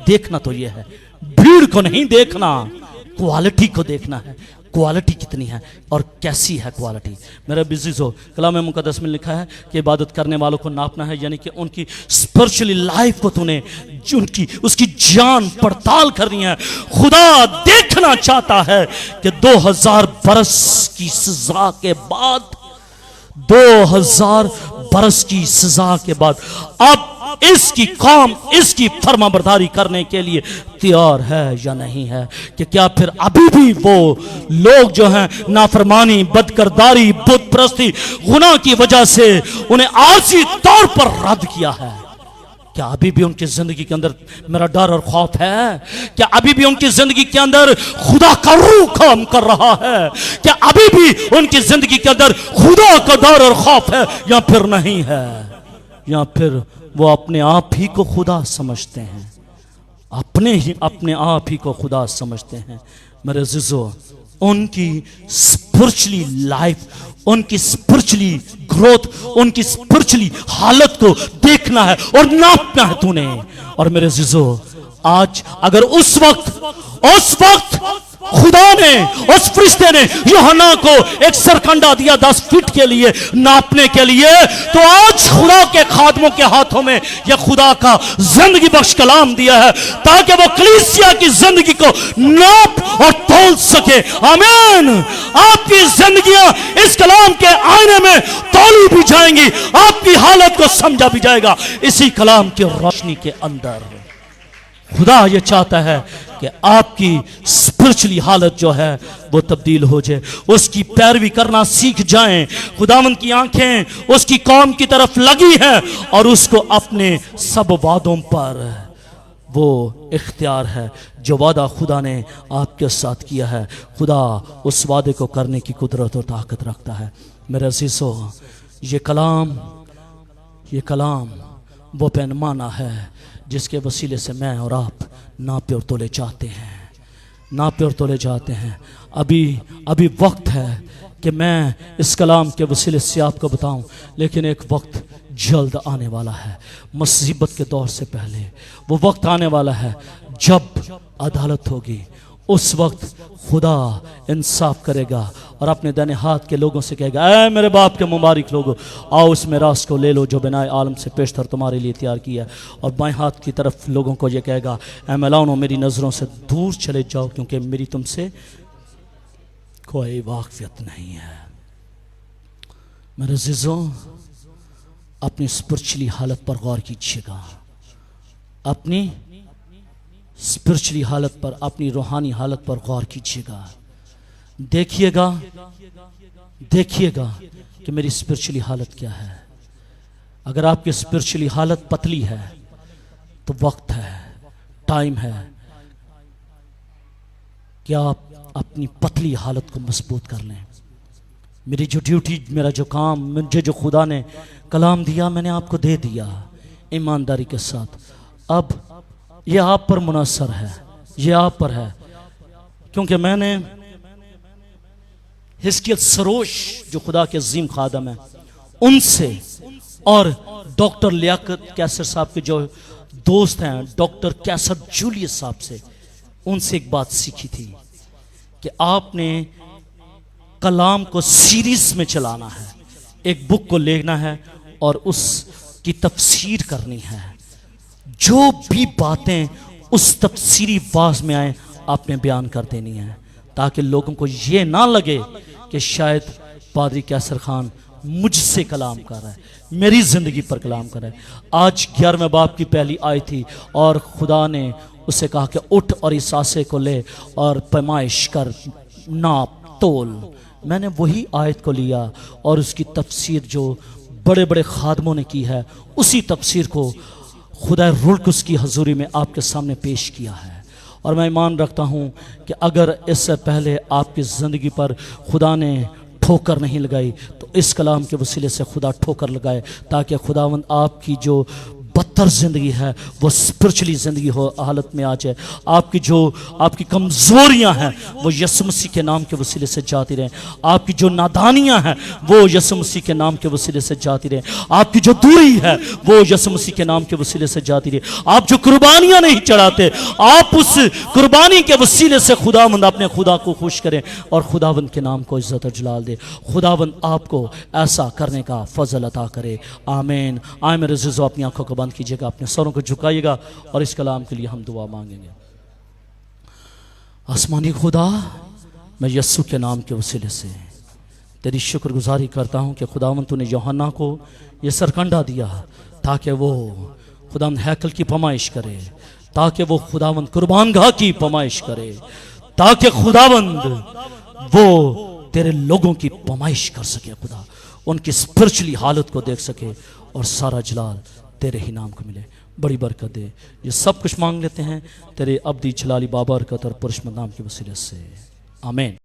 देखना तो यह है, भीड़ को नहीं देखना, क्वालिटी को देखना है। क्वालिटी कितनी है और कैसी है क्वालिटी। मेरे बिज़ीज़ो, कलाम मुकद्दस में लिखा है कि इबादत करने वालों को नापना है, यानी कि उनकी स्पिरिचुअली लाइफ को तूने उसकी जान पड़ताल करनी है। खुदा देखना चाहता है कि 2000 बरस की सजा के बाद, 2000 बरस की सजा के बाद अब इसकी कौम इसकी फर्माबरदारी करने के लिए तैयार है या नहीं है, कि क्या फिर अभी भी वो लोग जो हैं नाफरमानी, बदकरदारी, बुत परस्ती, गुनाह की वजह से उन्हें आरजी तौर पर रद्द किया है। क्या अभी भी उनकी जिंदगी के अंदर मेरा डर और खौफ है? क्या अभी भी उनकी जिंदगी के अंदर खुदा का रूह काम कर रहा है? क्या अभी भी उनकी जिंदगी के अंदर खुदा का डर और खौफ है या फिर नहीं है? या फिर वो अपने आप ही को खुदा समझते हैं, अपने आप ही को खुदा समझते हैं। मेरे जिज़ो, उनकी स्पिरिचुअली लाइफ, उनकी स्पिरिचुअली ग्रोथ, उनकी स्पिरिचुअली हालत को देखना है और नापना है तूने। और मेरे जिज़ो, आज अगर उस वक्त खुदा ने, उस फरिश्ते ने यूहन्ना को एक सरकंडा दिया 10 फीट के लिए नापने के लिए, तो आज खुदा के खादमों के हाथों में यह खुदा का जिंदगी बख्श कलाम दिया है ताकि वो कलीसिया की जिंदगी को नाप और तोल सके। आमीन। आपकी जिंदगियां इस कलाम के आईने में तोली भी जाएंगी, आपकी हालत को समझा भी जाएगा इसी कलाम की रोशनी के अंदर। खुदा ये चाहता है कि आपकी स्पिरिचुअली हालत जो है वो तब्दील हो जाए, उसकी पैरवी करना सीख जाएं। खुदावंद की आंखें उसकी कौम की तरफ लगी हैं और उसको अपने सब वादों पर वो इख्तियार है जो वादा खुदा ने आपके साथ किया है। खुदा उस वादे को करने की कुदरत और ताकत रखता है। मेरे अजीजों, ये कलाम वो पैमाना है जिसके वसीले से मैं और आप नापे और तोले जाते हैं। अभी वक्त है कि मैं इस कलाम के वसीले से आपको बताऊं, लेकिन एक वक्त जल्द आने वाला है। मुसीबत के दौर से पहले वो वक्त आने वाला है जब अदालत होगी। उस वक्त खुदा इंसाफ करेगा और अपने दाहिने हाथ के लोगों से कहेगा, ऐ मेरे बाप के मुबारक लोगों, आओ इस मिरास को ले लो जो बिनाए आलम से पेशतर तुम्हारे लिए तैयार किया। और बाएं हाथ की तरफ लोगों को ये कहेगा, ऐ मलाउनो मेरी नज़रों से दूर चले जाओ क्योंकि मेरी तुमसे कोई वाकफियत नहीं है। मेरे अज़ीज़ों, अपनी स्पिरिचुअली हालत पर गौर कीजिएगा, अपनी स्पिरिचुअली हालत पर, अपनी रूहानी हालत पर गौर कीजिएगा। देखिएगा कि मेरी स्पिरिचुअली हालत क्या है। अगर आपकी स्पिरिचुअली हालत पतली है तो वक्त है, टाइम है कि आप अपनी पतली हालत को मजबूत कर लें। मेरी जो ड्यूटी, मेरा जो काम, मुझे जो खुदा ने कलाम दिया मैंने आपको दे दिया ईमानदारी के साथ। अब ये आप पर मुनसर है, ये आप पर है, क्योंकि मैंने हिस्कियत सरोश जो खुदा के अजीम खादम है उनसे और डॉक्टर लियाकत कैसर साहब के जो दोस्त हैं डॉक्टर कैसर जूलियस साहब से, उनसे एक बात सीखी थी कि आपने कलाम को सीरीज में चलाना है, एक बुक को लेना है और उसकी तफसीर करनी है। जो भी बातें उस तफसीरी वाज में आए आपने बयान कर देनी है, ताकि लोगों को ये ना लगे कि शायद पादरी कैसर खान मुझसे कलाम कर रहा है, मेरी ज़िंदगी पर कलाम कर रहा है। आज 11वें बाब की पहली आयत थी और खुदा ने उससे कहा कि उठ और इस आसे को ले और पैमाइश कर, नाप तोल। मैंने वही आयत को लिया और उसकी तफसीर जो बड़े बड़े खादमों ने की है, उसी तफसीर को खुदा रुल्कुस की हजूरी में आपके सामने पेश किया है। और मैं ईमान रखता हूँ कि अगर इससे पहले आपकी ज़िंदगी पर खुदा ने ठोकर नहीं लगाई तो इस कलाम के वसीले से खुदा ठोकर लगाए, ताकि खुदावंद आपकी जो बदतर ज़िंदगी है वो स्पिरिचुअली ज़िंदगी हो हालत में आ जाए। आपकी कमज़ोरियाँ हैं वो यीशु मसीह के नाम के वसीले से जाती रहें। आपकी जो नादानियाँ हैं वो यीशु मसीह के नाम के वसीले से जाती रहें। आपकी जो दूरी है वो यीशु मसीह के नाम के वसीले से जाती रहे। आप जो कुर्बानियाँ नहीं चढ़ाते, आप उस कुर्बानी के वसीले से खुदावंद अपने खुदा को खुश करें और खुदावंद के नाम को इज्जत और जलाल दे। खुदावंद आपको ऐसा करने का फजल अता करे। आमीन। आए मेरे अज़ीज़ों, अपनी आंखों को बंद कीजिएगा, अपने सरों को झुकाइएगा और इस कलाम के लिए हम दुआ मांगेंगे। आसमानी खुदा, मैं यस्सु के नाम के वसीले से तेरी शुक्रगुजारी करता हूँ कि खुदावंद तूने यूहन्ना को ये सरकंडा दिया ताकि वो खुदावंद हैकल की पैमाइश करे, ताकि वो खुदावंद कुर्बानगाह की पैमाइश करे, ताकि खुदावंद वो तेरे लोगों की पैमाइश कर सके, खुदा उनकी स्पिरिचुअली हालत को देख सके और सारा जलाल तेरे ही नाम को मिले। बड़ी बरकत दे। ये सब कुछ मांग लेते हैं तेरे अब्दी जलाली बाबरकत और पुरुष नाम के वसीले से। आमीन।